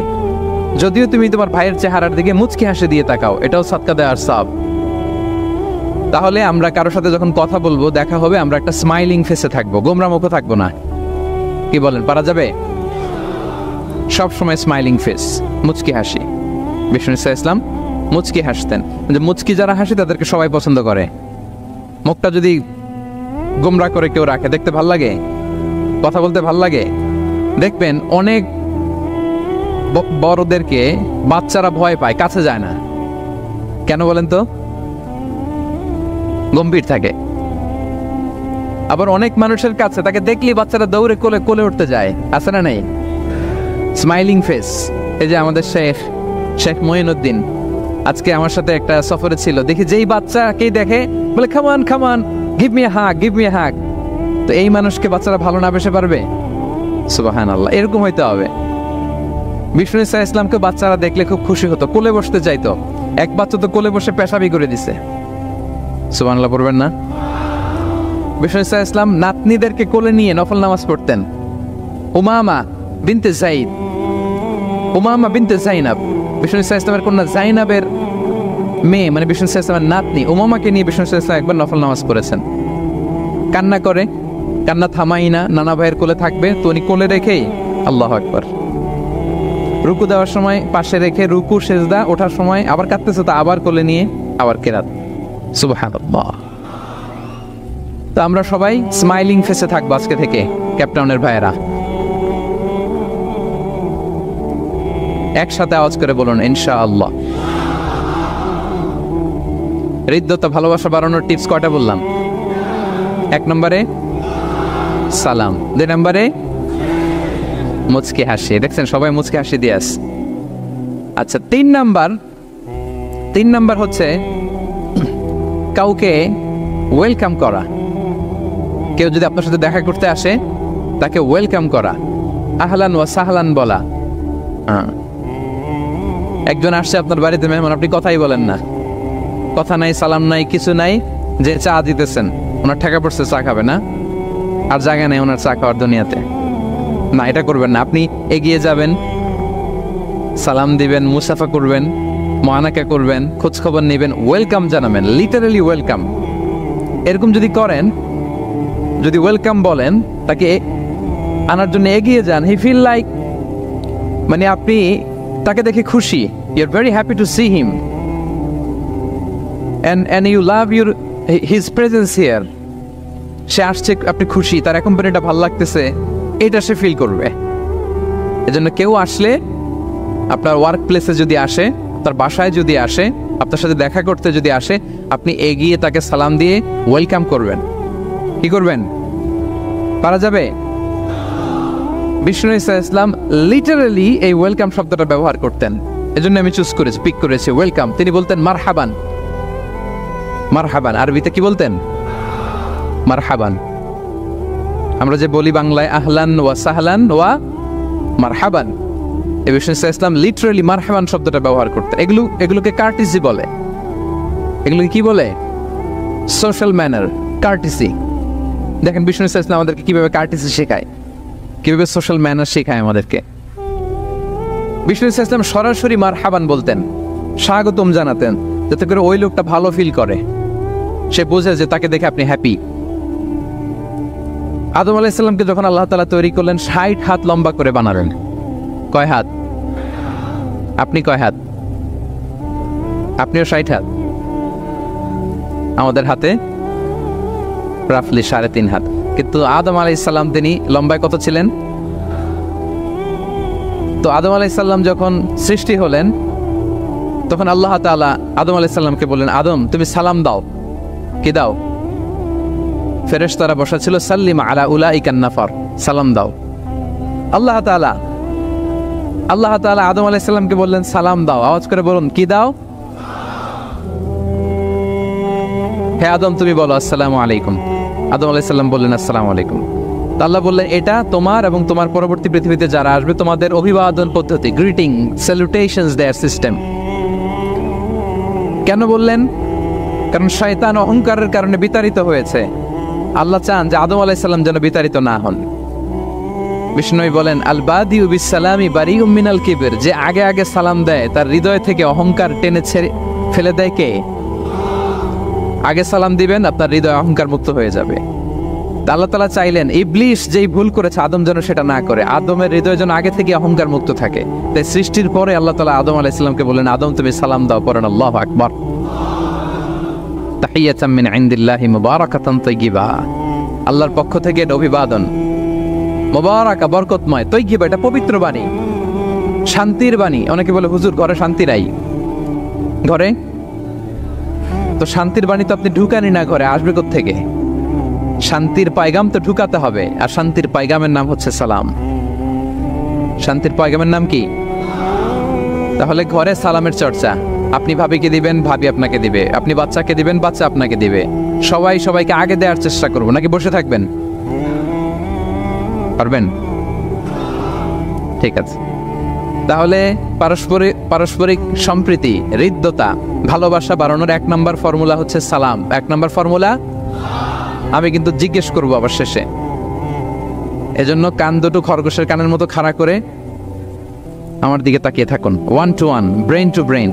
যদিও তুমি তোমার ভাইয়ের চেহারার দিকে মুচকি হাসি দিয়ে তাকাও, এটাও সাদকা দেওয়ার সওয়াব। তাহলে আমরা কারোর সাথে যখন কথা বলবো, দেখা হবে, আমরা একটা স্মাইলিং ফেসে থাকবো, গোমরা মুখে থাকবো না। কি বলেন, পারা যাবে? সব সময় স্মাইলিং ফেস, মুচকি হাসি। বিশ্বনবী সাল্লাল্লাহু আলাইহি ওয়াসাল্লাম মুচকি হাসতেন। যে মুচকি যারা হাসে তাদেরকে সবাই পছন্দ করে। মুখটা যদি গোমরা করে কেউ রাখে, দেখতে ভাল লাগে, কথা বলতে ভাল লাগে। দেখবেন অনেক বড়দেরকে বাচ্চারা ভয় পায়, কাছে যায় না। কেন বলেন তো? গম্ভীর থাকে। আবার অনেক মানুষের কাছে তাকে দেখলেই বাচ্চারা দৌড়ে কোলে কোলে উঠতে যায়, আছে না নাই? Smiling face. এই যে আমাদের শেখ মঈনুদ্দিন আজকে আমার সাথে একটা সফরে ছিল, দেখি যেই বাচ্চাকেই দেখে বলে, খামান খামান, give me a hug, give me a hug. তো এই মানুষকে বাচ্চারা ভালো না বেসে পারবে? সুবহানাল্লাহ, এরকম হইতে হবে। বিষ্ণু ইসা ইসলামকে বাচ্চারা দেখলে খুব খুশি হতো, কোলে বসতে চাইতো। এক বাচ্চা তো কোলে বসে পেশাবি করে দিছে। সুবহানাল্লাহ পড়বেন না? বিষ্ণু ইসা ইসলাম নাতনিদেরকে কোলে নিয়ে নফল নামাজ পড়তেন। উমামা বিনতে যায়েদ, উমামা বিনতে যায়নাব, বিষ্ণু ইসা ইসলামের কন্যা যায়নাবের মেয়ে, মানে বিষ্ণু ইসা ইসলামের নাতনি উমামাকে নিয়ে বিষ্ণু ইসা ইসলাম একবার নফল নামাজ পড়েছেন। কান্না করে, কান্না থামাই না, নানা ভাইয়ের কোলে থাকবে, তো উনি কোলে রেখেই আল্লাহু আকবার। রুকু দেওয়ার সময় পাশে রেখে, রুকু সেজদা, ওঠার সময় আবার কাঁদতেছে তো আবার কোলে নিয়ে আবার কেরাত। সুবহানাল্লাহ। তো আমরা সবাই স্মাইলিং ফেসে থাকবো আজকে থেকে, ক্যাপটাউনের ভাইয়েরা। একসাথে আওয়াজ করে বলুন, ইনশাআল্লাহ। হৃদ্যতা, ভালোবাসা বাড়ানোর টিপস কয়টা বললাম? 1 নম্বরে সালাম, 2 নম্বরে মুচকি হাসি। দেখছেন সবাই মুচকি হাসি দিয়ে আস। আচ্ছা, 3 নাম্বার হচ্ছে কাউকে ওয়েলকাম করা। কেউ যদি আপনার সাথে দেখা করতে আসে, তাকে ওয়েলকাম করা, আহলান ওয়া সাহলান বলা। একজন আসছে আপনার বাড়িতে মেহমান, আপনি কথাই বলেন না, কথা নাই, সালাম নাই, কিছু নাই, যে চা দিতেছেন, ওনার ঠেকা পড়ছে, চা খাবে না, আর জায়গা নেই ওনার চা খাওয়ার দুনিয়াতে। না, এটা করবেন না। আপনি এগিয়ে যাবেন, সালাম দিবেন, মুসাফা করবেন, মুআনাকা করবেন, খোঁজ খবর নেবেন, ওয়েলকাম জানাবেন, লিটারালি ওয়েলকাম। এরকম যদি করেন, যদি ওয়েলকাম বলেন, তাকে আনার জন্য এগিয়ে যান, হি ফিল লাইক, মানে আপনি তাকে দেখে খুশি, you are very happy to see him, and you love his presence here. সে আসছে, আপনি খুশি, তার কোম্পানিটা ভালো লাগতেছে, এটা সে ফিল করবে। এজন্য কেউ আসলে, আপনার ওয়ার্ক প্লেসে যদি আসে, আপনার বাসায় যদি আসে, আপনার সাথে দেখা করতে যদি আসে, আপনি এগিয়ে তাকে সালাম দিয়ে ওয়েলকাম করবেন। কি করবেন? পারা যাবে? বিষ্ণু ইসলাম লিটারালি এই ওয়েলকাম শব্দটা ব্যবহার করতেন, এজন্য আমি চুজ করেছি, পিক করেছি ওয়েলকাম। তিনি বলতেন মারহাবান। মারহাবান আরবিতে কি বলতেন? মারহাবান। আমরা যে বলি বাংলায় আহলান ওয়া সাহলান ওয়া মারহাবান, এই বিষ্ণু ইসলাম লিটারালি মারহাবান শব্দটা ব্যবহার করতেন। এগুলোকে কার্টিসি বলে। এগুলোকে কি বলে? Social manner, কার্টিসি। দেখেন বিষ্ণু ইসলাম আমাদেরকে কিভাবে কার্টিসি শেখায়, কিভাবে সোশ্যাল ম্যানার শেখায় আমাদেরকে। বিষ্ণু ইসলাম সরাসরি মারহাবান বলতেন, স্বাগতম জানাতেন, যাতে করে ওই লোকটা ভালো ফিল করে, সে বোঝে যে তাকে দেখে আপনি হ্যাপি। আদম আলাইহিস সালামকে যখন আল্লাহ তাআলা তৈরি করলেন 60 হাত লম্বা করে বানালেন। কয় হাত? আপনি কয় হাত? আপনিও 60 হাত। আমাদের হাতে রাফলি 3.5 হাত। কিন্তু আদম আলাইহিস সালাম তিনি লম্বায় কত ছিলেন? তো আদম আলাইহিস সালাম যখন সৃষ্টি হলেন, তখন আল্লাহ তাআলা আদম আলাইহিস সালামকে বললেন, আদম তুমি সালাম দাও। কি দাও? ফেরেশতারা বসা ছিল, সাল্লিম আলা উলাইকান নাফার, সালাম দাও। আল্লাহ তাআলা আদম আলাইহিস সালামকে বললেন সালাম দাও। আওয়াজ করে বলুন, কি দাও? হে আদম তুমি বলো আসসালামু আলাইকুম। আদম আলাইহিস সালাম বললেন আসসালামু আলাইকুম। আল্লাহ বললেন এটা তোমার এবং তোমার পরবর্তী পৃথিবীতে যারা আসবে তোমাদের অভিবাদন পদ্ধতি, গ্রিটিং, স্যালুটেশনস দেয়ার সিস্টেম। কেন বললেন? কারণ শয়তান অহংকারের কারণে বিতাড়িত হয়েছে। আল্লাহ চান যে আদম আলাইহিস সালাম যেন বিতাড়িত না হন। বিষ্ণু বলেন আল বাদিউ বিস সালামি বারিউম মিনাল কিবর, যে আগে আগে সালাম দেয় তার হৃদয় থেকে অহংকার টেনে ছেড়ে ফেলে দেয় কে? আগে সালাম দিবেন, আপনার হৃদয় অহংকার মুক্ত হয়ে যাবে। আল্লাহ তাআলা চাইলেন ইবলিস যেই ভুল করেছে আদম যেন সেটা না করে, আদমের হৃদয় যেন আগে থেকে অহংকার মুক্ত থাকে। তাই সৃষ্টির পরে আল্লাহ তাআলা আদম আলাইহিস সালামকে বললেন, আদম তুমি সালাম দাও, পড়েন আল্লাহু আকবার। তাহিয়াতাম মিন ইনদিল্লাহি মুবারাকাতান তাইয়্যিবা, আল্লাহর পক্ষ থেকে এটা অভিবাদন, মুবারাকা বরকতময়, তাইয়্যিবা এটা পবিত্র বাণী, শান্তির বাণী। অনেকে বলে হুজুর ঘরে শান্তি নাই। ঘরে তো শান্তির বাণী তো আপনি ঢুকানি না, ঘরে আসবে কোত্থেকে? শান্তির পায়গাম তো ঢুকাতে হবে, আর শান্তির পায়গামের নাম হচ্ছে সালাম। শান্তির পায়গামের নাম কি? তাহলে ঘরে সালামের চর্চা। আপনি ভাবিকে দিবেন, ভাবি আপনাকে দিবে। আপনি বাচ্চাকে দিবেন, বাচ্চা আপনাকে দিবে। সবাই সবাইকে আগে দেওয়ার চেষ্টা করবো, নাকি বসে থাকবেন? পারবেন? ঠিক আছে। তাহলে পারস্পরিক সম্প্রীতি, হৃদ্যতা, ভালোবাসা বাড়ানোর 1 নম্বর ফর্মুলা হচ্ছে সালাম। 1 নম্বর ফর্মুলা আমি কিন্তু জিজ্ঞেস করবো আবার শেষে, এজন্য কান দুটো খরগোশের কানের মতো খাড়া করে আমার দিকে তাকিয়ে থাকুন। 1 to 1, brain to brain.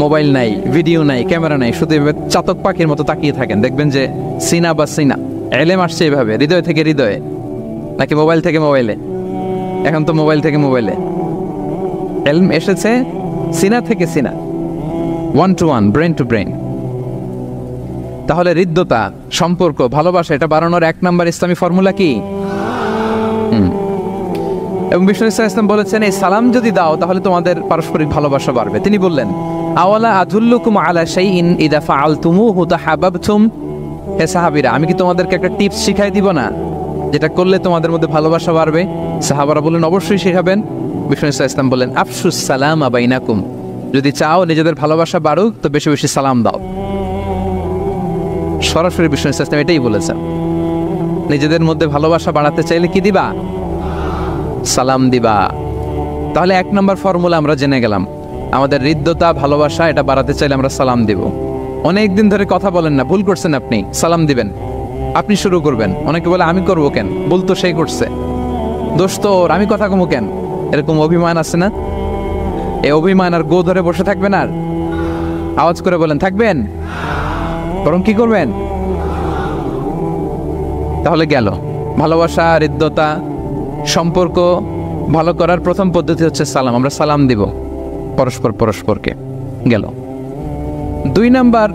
Mobile নাই, ভিডিও নাই, ক্যামেরা নাই, শুধু এভাবে চাতক পাখির মতো তাকিয়ে থাকেন, দেখবেন যে সিনা বা সিনা এলেম আসছে এভাবে হৃদয় থেকে হৃদয়ে, নাকি মোবাইল থেকে মোবাইলে? এখন তো মোবাইল থেকে মোবাইলে এলম এসেছে, সিনা থেকে সিনা। 1 to 1, ব্রেন টু ব্রেন। তাহলে হৃদ্যতা, সম্পর্ক, ভালোবাসা এটা বাড়ানোর 1 নম্বর ইসলামী ফর্মুলা কি? এবং বিষ্ণু ইসলাম বলেছেন এই সালাম যদি দাও তাহলে তোমাদের পারস্পরিক ভালোবাসা বাড়বে। তিনি বললেন আওয়ালা আদুল্লুকুম আলা শাইইন ইযা ফাআলতুমুহু তাহাব্বাবতুম, হে সাহাবীরা আমি কি তোমাদেরকে একটা টিপস শিখাই দিব না, যেটা করলে তোমাদের মধ্যে ভালোবাসা বাড়বে? সাহাবারা বললেন অবশ্যই শেখাবেন। বিষ্ণু ইসলাম বললেন আফশুস সালামা বাইনাকুম, যদি চাও নিজেদের ভালোবাসা বাড়ুক তো বেশি বেশি সালাম দাও। সরাসরি বিষ্ণু ইসলাম এটাই বলেছেন, নিজেদের মধ্যে ভালোবাসা বাড়াতে চাইলে কি দিবা? সালাম দিবা। তাহলে 1 নম্বর ফর্মুলা আমরা জেনে গেলাম, আমাদের হৃদ্যতা, ভালোবাসা এটা বাড়াতে চাইলে আমরা সালাম দিব। অনেকদিন ধরে কথা বলেন না, ভুল করছেন আপনি, সালাম দিবেন। আপনি শুরু করবেন। অনেকে বলে আমি করবো কেন, বলতো সেই করছে, দোষ তো ওর, আমি কথা কমু কেন? এরকম অভিমান আছে না? এই অভিমান আর গো ধরে বসে থাকবেন? আর আওয়াজ করে বলেন থাকবেন? বরং কি করবেন? তাহলে গেল ভালোবাসা, হৃদ্যতা, সম্পর্ক ভালো করার প্রথম পদ্ধতি হচ্ছে সালাম। আমরা সালাম দিব পরস্পরকে। গেল 2 নাম্বার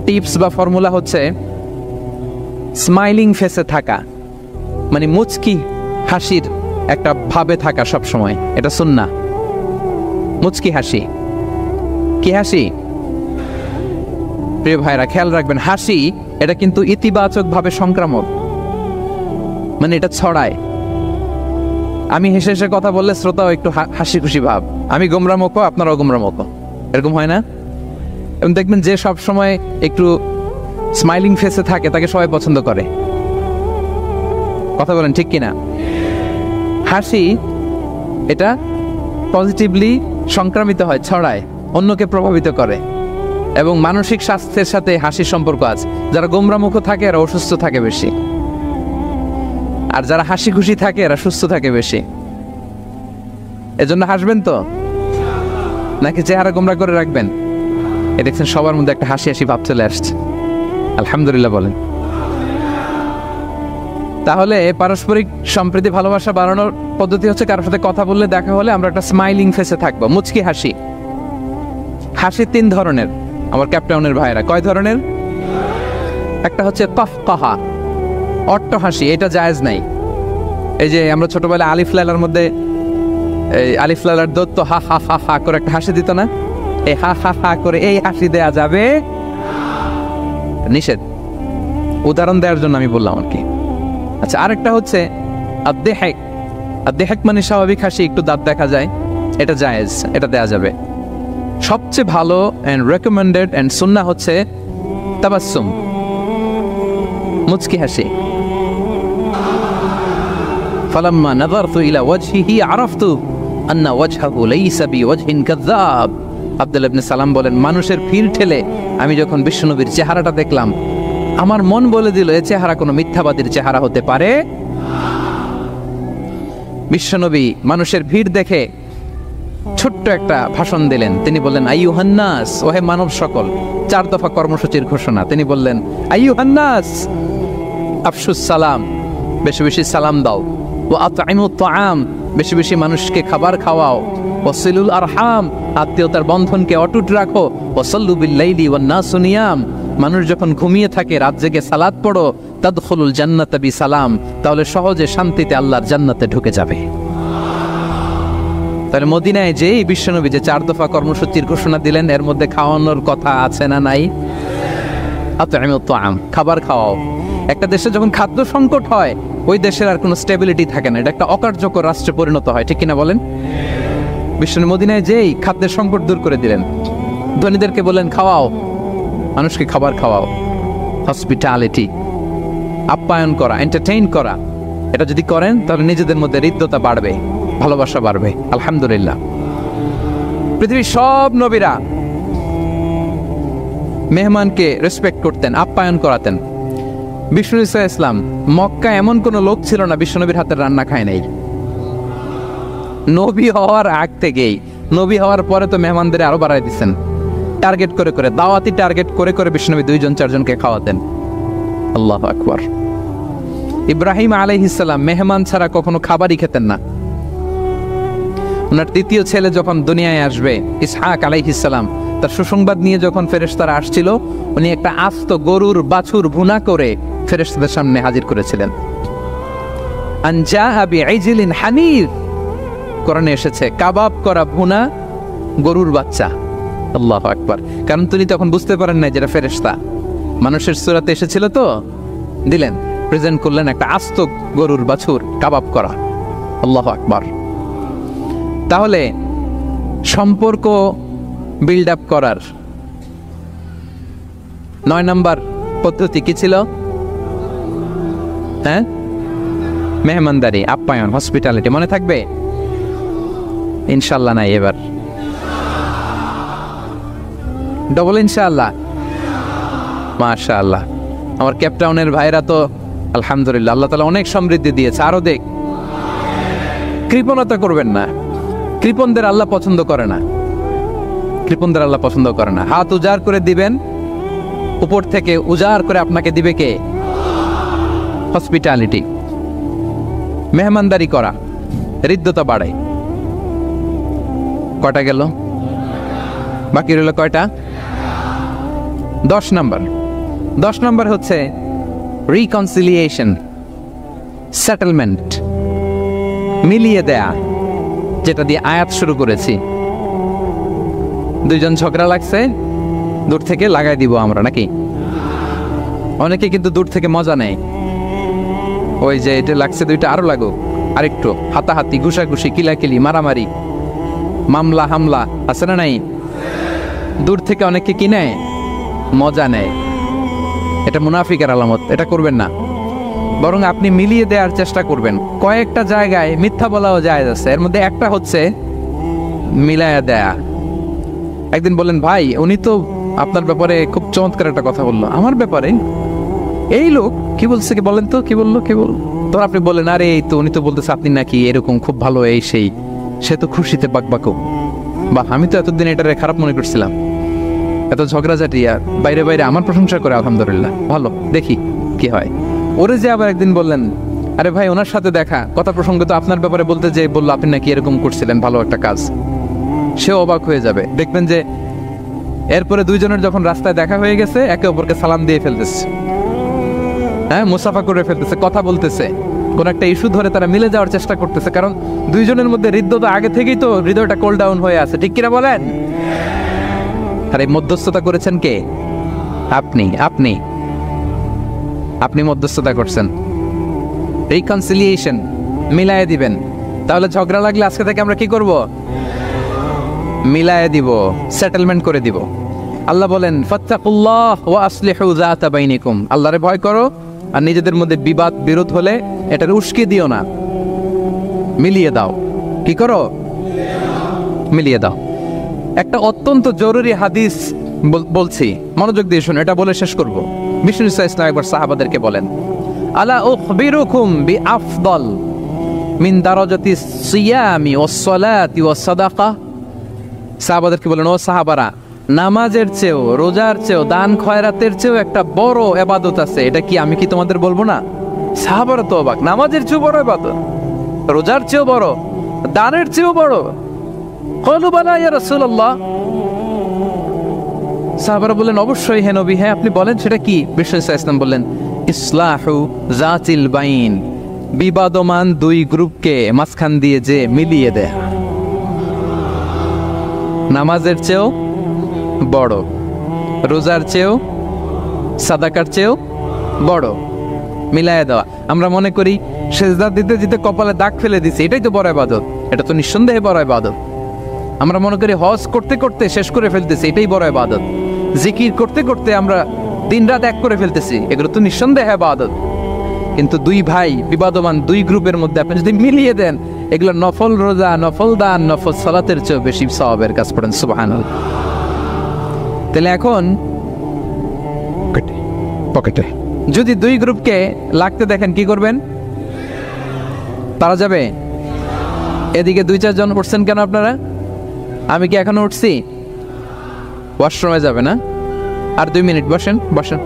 টিপস বা ফর্মুলা হচ্ছে স্মাইলিং ফেসে থাকা, মানে মুচকি হাসির একটা ভাবে থাকা সব সময়। এটা সুন্নাহ। মুচকি হাসি, কি হাসি? প্রিয় ভাইরা খেয়াল রাখবেন, হাসি এটা কিন্তু ইতিবাচক ভাবে সংক্রামক, মানে এটা ছড়ায়। আমি হেসে হেসে কথা বললে শ্রোতাও একটু হাসি খুশি ভাব, আমি গোমরামুখো আপনারাও গোমরামুখো, এরকম হয় না? এবং দেখবেন যে সব সময় একটু স্মাইলিং ফেসে থাকে তাকে সবাই পছন্দ করে। কথা বলেন ঠিক কিনা? হাসি এটা পজিটিভলি সংক্রামিত হয়, ছড়ায়, অন্যকে প্রভাবিত করে, এবং মানসিক স্বাস্থ্যের সাথে হাসির সম্পর্ক আছে। যারা গোমরামুখ থাকে এরা অসুস্থ থাকে বেশি, আর যারা হাসি খুশি থাকে এরা সুস্থ থাকে বেশি। এজন্য হাসবেন তো, নাকি চেহারা গোমরা করে রাখবেন? এ দেখছেন সবার মধ্যে একটা হাসি হাসি ভাব চলে আসছে, আলহামদুলিল্লাহ বলেন। তাহলে পারস্পরিক সম্প্রীতি ভালোবাসা বাড়ানোর পদ্ধতি হচ্ছে কারোর সাথে কথা বললে, দেখা হলে আমরা একটা স্মাইলিং ফেসে থাকবো, মুচকি হাসি। হাসি 3 ধরনের আমার ক্যাপটাউনের ভাইরা। কয় ধরনের? একটা হচ্ছে কাফকাহা, অট্ট হাসি, এটা জায়েজ নাই। এই যে আমরা ছোটবেলায় আলিফ লাইলার মধ্যে এই আলিফ লাইলার দত্ত হা হা হা হা করে একটা হাসি দিত না? এই হা হা হা করে এই হাসি দেয়া যাবে, নিষেধ। উদাহরণ দেওয়ার জন্য আমি বললাম আর কি। আচ্ছা, আরেকটা হচ্ছে আদ্দেহেক। আদ্দেহেক মানে স্বাভাবিক হাসি, একটু দাঁত দেখা যায়, এটা জায়েজ, এটা দেয়া যাবে। সবচেয়ে ভালো এন্ড রেকমেন্ডেড এন্ড সুন্নাহ হচ্ছে তাবাসসুম, মুচকি হাসি। ফালাম্মা নাযারতু ইলা ওয়াজহিহি আরাফতু আন্না ওয়াজহাহু লাইসা বিওয়াজহিন কাযাব। আব্দুল্লাহ ইবনে সালাম বলেন, মানুষের ভিড় ঠেলে আমি যখন বিশ্বনবীর চেহারাটা দেখলাম, আমার মন বলে দিল এ চেহারা কোনো মিথ্যাবাদীর চেহারা হতে পারে। বিশ্বনবী মানুষের ভিড় দেখে ছোট্ট একটা ভাষণ দিলেন। তিনি বললেন, আইয়ুহান নাস, ওহে মানব সকল। 4 দফা কর্মসূচির ঘোষণা। তিনি বললেন, আইয়ুহান নাস আফশুস সালাম, বেশি বেশি সালাম দাও। ওয়া আতঈমুত তাআম, বেশি বেশি মানুষকে খাবার খাওয়াও। ওয়াসিলুল আরহাম, আত্মীয়তার বন্ধনকে অটুট রাখো। ওয়াসাল্লু বিল লাইলি ওয়ান নাসু নিয়াম, মানুষ যখন ঘুমিয়ে থাকে রাত জেগে সালাত পড়ো। তাদখুলুল জান্নাতা বিসালাম, তাহলে সহজে শান্তিতে আল্লাহর জান্নাতে ঢুকে যাবে। তাহলে মদিনায় যেই বিশ্বনবী যে 4 দফা কর্মসূচির ঘোষণা দিলেন, এর মধ্যে খাওয়ানোর কথা আছে না নাই? আতঈমুত তাআম, খাবার খাওয়াও। একটা দেশে যখন খাদ্য সংকট হয়, ওই দেশের আর কোনো স্টেবিলিটি থাকে না, এটা একটা অকার্যকর রাষ্ট্রে পরিণত হয়, ঠিক কিনা বলেন? বিশ্বনবী মদিনায় যেই খাদ্যের সংকট দূর করে দিলেন, ধনীদেরকে বললেন খাওয়াও, মানুষকে খাবার খাওয়াও। হসপিটালিটি, আপ্যায়ন করা, এন্টারটেইন করা, এটা যদি করেন তাহলে নিজেদের মধ্যে হৃদ্যতা বাড়বে, ভালোবাসা বাড়বে। আলহামদুলিল্লাহ, পৃথিবীর সব নবীরা মেহমানকে রেসপেক্ট করতেন, আপ্যায়ন করাতেন। বিষ্ণু ইসা ইসলাম মক্কা এমন কোন লোক ছিল না বিশ্বনবীর হাতের রান্না খায় নাই। নবী হওয়ার আগ থেকেই, নবী হওয়ার পরে তো মেহমানদের আরো বাড়াই দিচ্ছেন, টার্গেট করে করে, দাওয়াতি টার্গেট করে করে বিশ্বনবী 2-4 জনকে খাওয়াতেন। আল্লাহু আকবার। ইব্রাহিম আলাইহিস সালাম মেহমান ছাড়া কখনো খাবারই খেতেন না। ওনার 3য় ছেলে যখন দুনিয়ায় আসবে, ইসহাক আলাইহিস সালাম, তার সুসংবাদ নিয়ে যখন ফেরেশতারা আসছিল, উনি একটা আস্ত গরুর বাছুর ভুনা করে ফেরেশতাদের সামনে হাজির করেছিলেন। আনজাআ বিইজলিন হানির, কোরআনে এসেছে কাবাব করা ভুনা গরুর বাচ্চা। আল্লাহু আকবার। কারণ তিনি তখন বুঝতে পারেন না যেটা ফেরেশতা, মানুষের সূরাতে এসেছিল তো, দিলেন, প্রেজেন্ট করলেন একটা আস্ত গরুর বাছুর কাবাব করা। আল্লাহু আকবার। তাহলে সম্পর্ক বিল্ড আপ করার 9 নম্বর পদ্ধতি কি ছিল? হ্যাঁ, মেহমানদারি, আপ্যায়ন, হসপিটালিটি। মনে থাকবে ইনশাআল্লাহ? নাই এবার ডবল ইনশাআল্লাহ। মাশাআল্লাহ, আমার ক্যাপটাউনের ভাইরা তো আলহামদুলিল্লাহ, আল্লাহ তাআলা অনেক সমৃদ্ধি দিয়েছে, আরো দেখ। কৃপণতা করবেন না, কৃপণদের আল্লাহ পছন্দ করে না, কৃপণদের আল্লাহ পছন্দ করে না। হাত উজাড় করে দিবেন, উপর থেকে উজাড় করে আপনাকে দিবে কে? হসপিটালিটি, মেহমানদারি করা, হৃদ্যতা বাড়ায়। কয়টা গেল? বাকি রইল কয়টা? 10 নম্বর। 10 নম্বর হচ্ছে রিকনসিলিয়েশন, সেটেলমেন্ট, মিলিয়ে দেয়া, যেটা দিয়ে আয়াত শুরু করেছি। দুইজন ঝগড়া লাগছে, দূর থেকে লাগাই দিব আমরা নাকি? অনেকে কিন্তু দূর থেকে মজা নেয়, ওই যে এটা লাগছে দুইটা আরো লাগুক, আরেকটু হাতাহাতি, ঘুষাঘুষি, কিলাকিলি, মারামারি, মামলা হামলা আছে না নাই? দূর থেকে অনেকে কি নেয়? মজা নেয়। এটা মুনাফিকের আলামত, এটা করবেন না। বরং আপনি মিলিয়ে দেওয়ার চেষ্টা করবেন। কয়েকটা জায়গায় মিথ্যা বলাও জায়েজ আছে, এর মধ্যে একটা হচ্ছে মিলায়া দেয়া। একদিন বললেন, ভাই উনি তো আপনার ব্যাপারে খুব চমৎকার একটা কথা বললো। আমার ব্যাপারে? এই লোক কি বলছে, কি বলেন তো, কি বললো, কি বললো? তখন আপনি বললেন, আরে এই তো উনি তো বলতেছে আপনি নাকি এরকম খুব ভালো, এই সেই। সে তো খুশিতে বাকবাকো, বা আমি তো এতদিন এটারে খারাপ মনে করছিলাম। এত ঝগড়াঝাটি, আর বাইরে বাইরে আমার প্রশংসা করে, আলহামদুলিল্লাহ ভালো, দেখি কি হয়। ওরে যে আবার একদিন বললেন, আরে ভাই ওনার সাথে দেখা, কথা প্রসঙ্গ তো আপনার ব্যাপারে বলতে যে বললো আপনি নাকি এরকম করছিলেন, ভালো একটা কাজ। সে অবাক হয়ে যাবে, দেখবেন যে এরপরে দুইজনের যখন রাস্তায় দেখা হয়ে গেছে, একে অপরকে সালাম দিয়ে ফেলতেছে, হ্যাঁ মুসাফা করে ফেলতেছে, কথা বলতেছে, কোন একটা ইস্যু ধরে তারা মিলে যাওয়ার চেষ্টা করতেছে। কারণ দুইজনের মধ্যে হৃদয়তা আগে থেকেই তো, হৃদয়টা কোল ডাউন হয়ে আছে, ঠিক কিনা বলেন? আর এই মধ্যস্থতা করেছেন কে? আপনি আপনি আপনি মধ্যস্থতা করছেন। রিকনসিলিয়েশন, মিলায়ে দিবেন। তাহলে ঝগড়া লাগলে আজকে থেকে আমরা কি করব? মিলায়ে দিব, সেটেলমেন্ট করে দিব। আল্লাহ বলেন, ফাত্তাকুল্লাহ ওয়া আসলিহু যাতা বাইনিকুম। আল্লাহরে ভয় করো, আর নিজেদের মধ্যে বিবাদ বিরোধ হলে এটার উস্কে দিও না, মিলিয়ে দাও। কি করো? মিলিয়ে দাও। একটা অত্যন্ত জরুরি হাদিস বলছি, মনোযোগ দিয়ে শুনুন, এটা বলে শেষ করব। বিষ্ণু ইসলাম একবার সাহাবাদেরকে বলেন, আলা উখবিরুকুম বিআফদাল মিন দারাজাতি সিয়ামি ওয়াস সালাতি ওয়াস সাদাকা। সাহাবাদেরকে বলেন, ও সাহাবারা, নামাজের চেয়েও, রোজার চেয়েও, দান খয়রাতের চেয়েও একটা বড় ইবাদত আছে, এটা কি আমি কি তোমাদের বলবো না? সাহাবারা তো অবাক, নামাজের চেয়েও বড় ইবাদত, রোজার চেয়েও বড়, দানের চেয়েও বড়। ক্বালু বালা ইয়া রাসূলুল্লাহ। সাহাবারা বললেন, অবশ্যই হে নবী, হ্যাঁ আপনি বলেন সেটা কি? বিষ্ণু ইসলাম বললেন, ইসলাহু যাতিল বাইন, বিবাদমান দুই গ্রুপকে মাঝখান দিয়ে যে মিলিয়ে দেয়। নামাজের চেয়েও বড়, রোজার চেয়েও, সাদাকার চেয়েও বড়, মিলায়ে দেওয়া। আমরা মনে করি সেজদা দিতে দিতে কপালে দাগ ফেলে দিছি, এটাই তো বড় ইবাদত। এটা তো নিঃসন্দেহে বড় ইবাদত। আমরা মনে করি হজ করতে করতে শেষ করে ফেলতেছি, এটাই বড় ইবাদত। জিকির করতে করতে আমরা দিনরাত এক করে ফেলতেছি, এগুলো তো নিঃসন্দেহে ইবাদত। কিন্তু দুই ভাই বিবাদমান দুই গ্রুপের মধ্যে আপনি যদি মিলিয়ে দেন, এগুলো নফল রোজা, নফল দান, নফল সালাতের চেয়েও বেশি সওয়াবের কাজ করেন। সুবহানাল্লাহ। তাহলে এখন পকেটে যদি দুই গ্রুপকে লাগতে দেখেন, কি করবেন? পারা যাবে? এদিকে দুই চারজন উঠছেন কেন আপনারা? আমি কি এখনো উঠছি? ওয়াশরুমে যাবে না? আর 2 মিনিট বসেন, বসেন।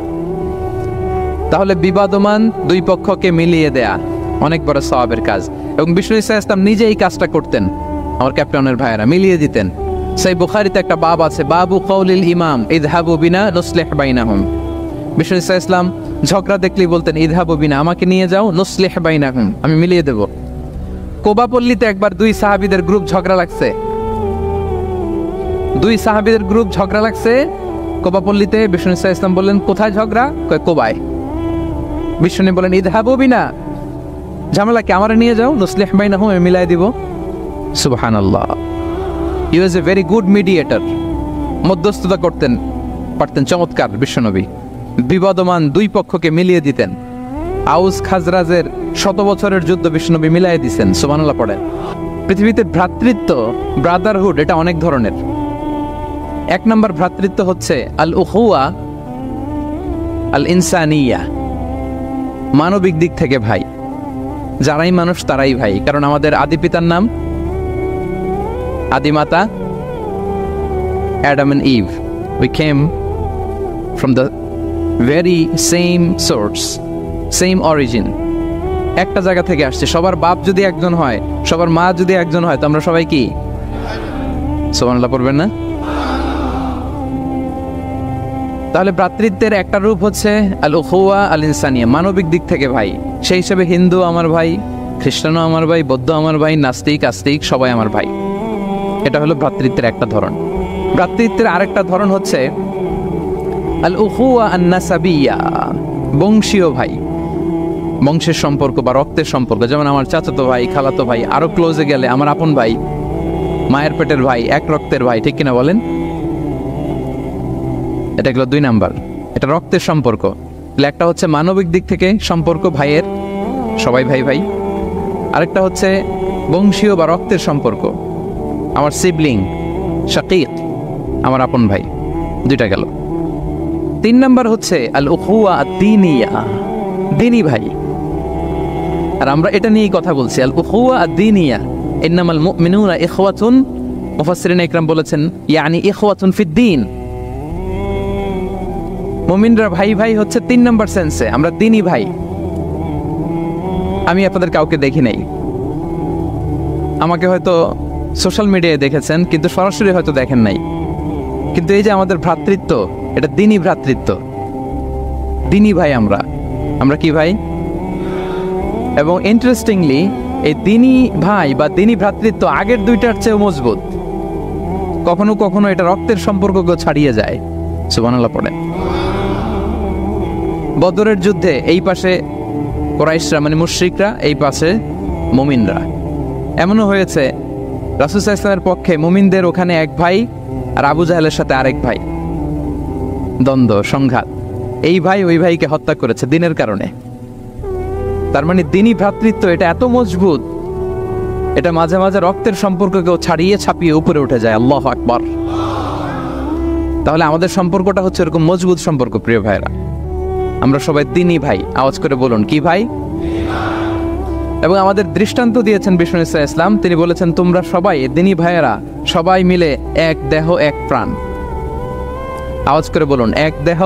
তাহলে বিবাদমান দুই পক্ষকে মিলিয়ে দেয়া অনেক বড় সওয়াবের কাজ। এবং বিষ্ণু ইসলাম নিজে এই কাজটা করতেন। আমার ক্যাপ্টেনের ভাইয়েরা মিলিয়ে দিতেন। সেই বুখারীতে একটা বাব আছে, বাবু কওলিল ইমাম ইযহাবু বিনা নুসলিহ বাইনাহুম। বিষ্ণু ইসলাম ঝগড়া দেখলেই বলতেন, ইযহাবু বিনা, আমাকে নিয়ে যাও, নুসলিহ বাইনাহুম, আমি মিলিয়ে দেব। কোবাপল্লীতে একবার দুই সাহাবীদের গ্রুপ ঝগড়া লাগছে, দুই সাহাবীদের গ্রুপ ঝগড়া লাগছে কোবাপল্লীতে। বিষ্ণু ইসলাম বললেন, কোথায় ঝগড়া? কয় কোবায়। বিষ্ণু বলেন, ইযহাবু বিনা, ঝামেলা কি, আমারে নিয়ে যাও, নুসলিহ বাইনাহুম, আমি মিলাই দিব। সুবহানাল্লাহ। হি ওয়াজ এ ভেরি গুড মিডিয়েটর। মধ্যস্থতা করতেন পারতেন, চমৎকার বিশ্বনবী। বিবাদমান দুই পক্ষকে মিলিয়ে দিতেন। আউস খাজরাজের 100 বছরের যুদ্ধ বিশ্বনবী মিলাই দিয়েছেন। সুবহানাল্লাহ পড়েন। পৃথিবীতে ভ্রাতৃত্ব, ব্রাদারহুড, এটা অনেক ধরনের। এক নম্বর ভ্রাতৃত্ব হচ্ছে আল উখুয়া আল ইনসানিয়া, মানবিক দিক থেকে ভাই। যারাই মানুষ তারাই ভাই, কারণ আমাদের আদি পিতার নাম, আদিমাতা Adam and Eve. We came from the very same source, same origin. একটা জায়গা থেকে আসছে। সবার বাপ যদি একজন হয়, সবার মা যদি একজন হয়, তো আমরা সবাই কি? সুবহানাল্লাহ পড়বেন না? তাহলে ভ্রাতৃত্বের একটা রূপ হচ্ছে আল উখুয়া আল ইনসানিয়া, মানবিক দিক থেকে ভাই। সেই হিসেবে হিন্দু আমার ভাই, খ্রিস্টানও আমার ভাই, বৌদ্ধ আমার ভাই, নাস্তিক আস্তিক সবাই আমার ভাই। এটা হলো ভ্রাতৃত্বের একটা ধরন। ভ্রাতৃত্বের আরেকটা ধরন হচ্ছে আল উখুয়া আন নাসাবিয়া, বংশীয় ভাই, বংশের সম্পর্ক বা রক্তের সম্পর্ক। যেমন আমার চাচাতো ভাই, খালাতো ভাই, আরো ক্লোজে গেলে আমার আপন ভাই, মায়ের পেটের ভাই, এক রক্তের ভাই, ঠিক কিনা বলেন? এটা গেল 2 নাম্বার, এটা রক্তের সম্পর্ক। একটা হচ্ছে মানবিক দিক থেকে সম্পর্ক ভাইয়ের, সবাই ভাই ভাই। আরেকটা হচ্ছে বংশীয় বা রক্তের সম্পর্ক, আমার সিবলিং, শাকিক, আমার আপন ভাই। 2টা গেল। 3 নাম্বার হচ্ছে আল উখুয়া আদ-দীনিয়া, দ্বীনি ভাই। আর আমরা এটা নিয়েই কথা বলছি, আল উখুয়া আদ-দীনিয়া। ইন্নামাল মুমিনুনা ইখওয়াতুন, মুফাসসিরিন ইকরাম বলেছেন ইয়ানি ইখওয়াতুন ফিদ-দীন। মুমিনরা ভাই ভাই হচ্ছে 3 নাম্বার সেন্সে, আমরা দ্বীনি ভাই। আমি আপনাদের কাউকে দেখি নাই, আমাকে হয়তো সোশ্যাল মিডিয়ায় দেখেছেন, কিন্তু সরাসরি হয়তো দেখেন নাই। কিন্তু এই যে আমাদের ভ্রাতৃত্ব, এটা দ্বীনি ভ্রাতৃত্ব, দ্বীনি ভাই। আমরা কি ভাই? এবং ইন্টারেস্টিংলি এই দ্বীনি ভাই বা দ্বীনি ভ্রাতৃত্ব আগের 2টার চেয়েও মজবুত। কখনো কখনো এটা রক্তের সম্পর্ককেও ছাড়িয়ে যায়। সুবহানাল্লাহ পড়ে। বদরের যুদ্ধে এই পাশে কুরাইশরা মানে মুশরিকরা, এই পাশে মুমিনরা। এমনও হয়েছে রাসূল সাল্লাল্লাহু আলাইহি ওয়াসাল্লামের পক্ষে মুমিনদের ওখানে এক ভাই, আর আবু জাহেলের সাথে আরেক ভাই, দ্বন্দ্ব, সংঘাত। এই ভাই ওই ভাইকে হত্যা করেছে দ্বীনের কারণে। তার মানে দ্বীনি ভ্রাতৃত্ব এটা এত মজবুত, এটা মাঝে মাঝে রক্তের সম্পর্ককেও ছাড়িয়ে ছাপিয়ে উপরে উঠে যায়। আল্লাহু আকবার। তাহলে আমাদের সম্পর্কটা হচ্ছে এরকম মজবুত সম্পর্ক। প্রিয় ভাইরা, আমরা সবাই দ্বীনি ভাই। আওয়াজ করে বলুন, কি ভাই? এবং আমাদের দৃষ্টান্ত দিয়েছেন বিষ্ণু ইসলাম। তিনি বলেছেন তোমরা সবাই দ্বীনি ভাইয়েরা, সবাই মিলে এক দেহ এক প্রাণ। আওয়াজ করে বলুন, এক দেহ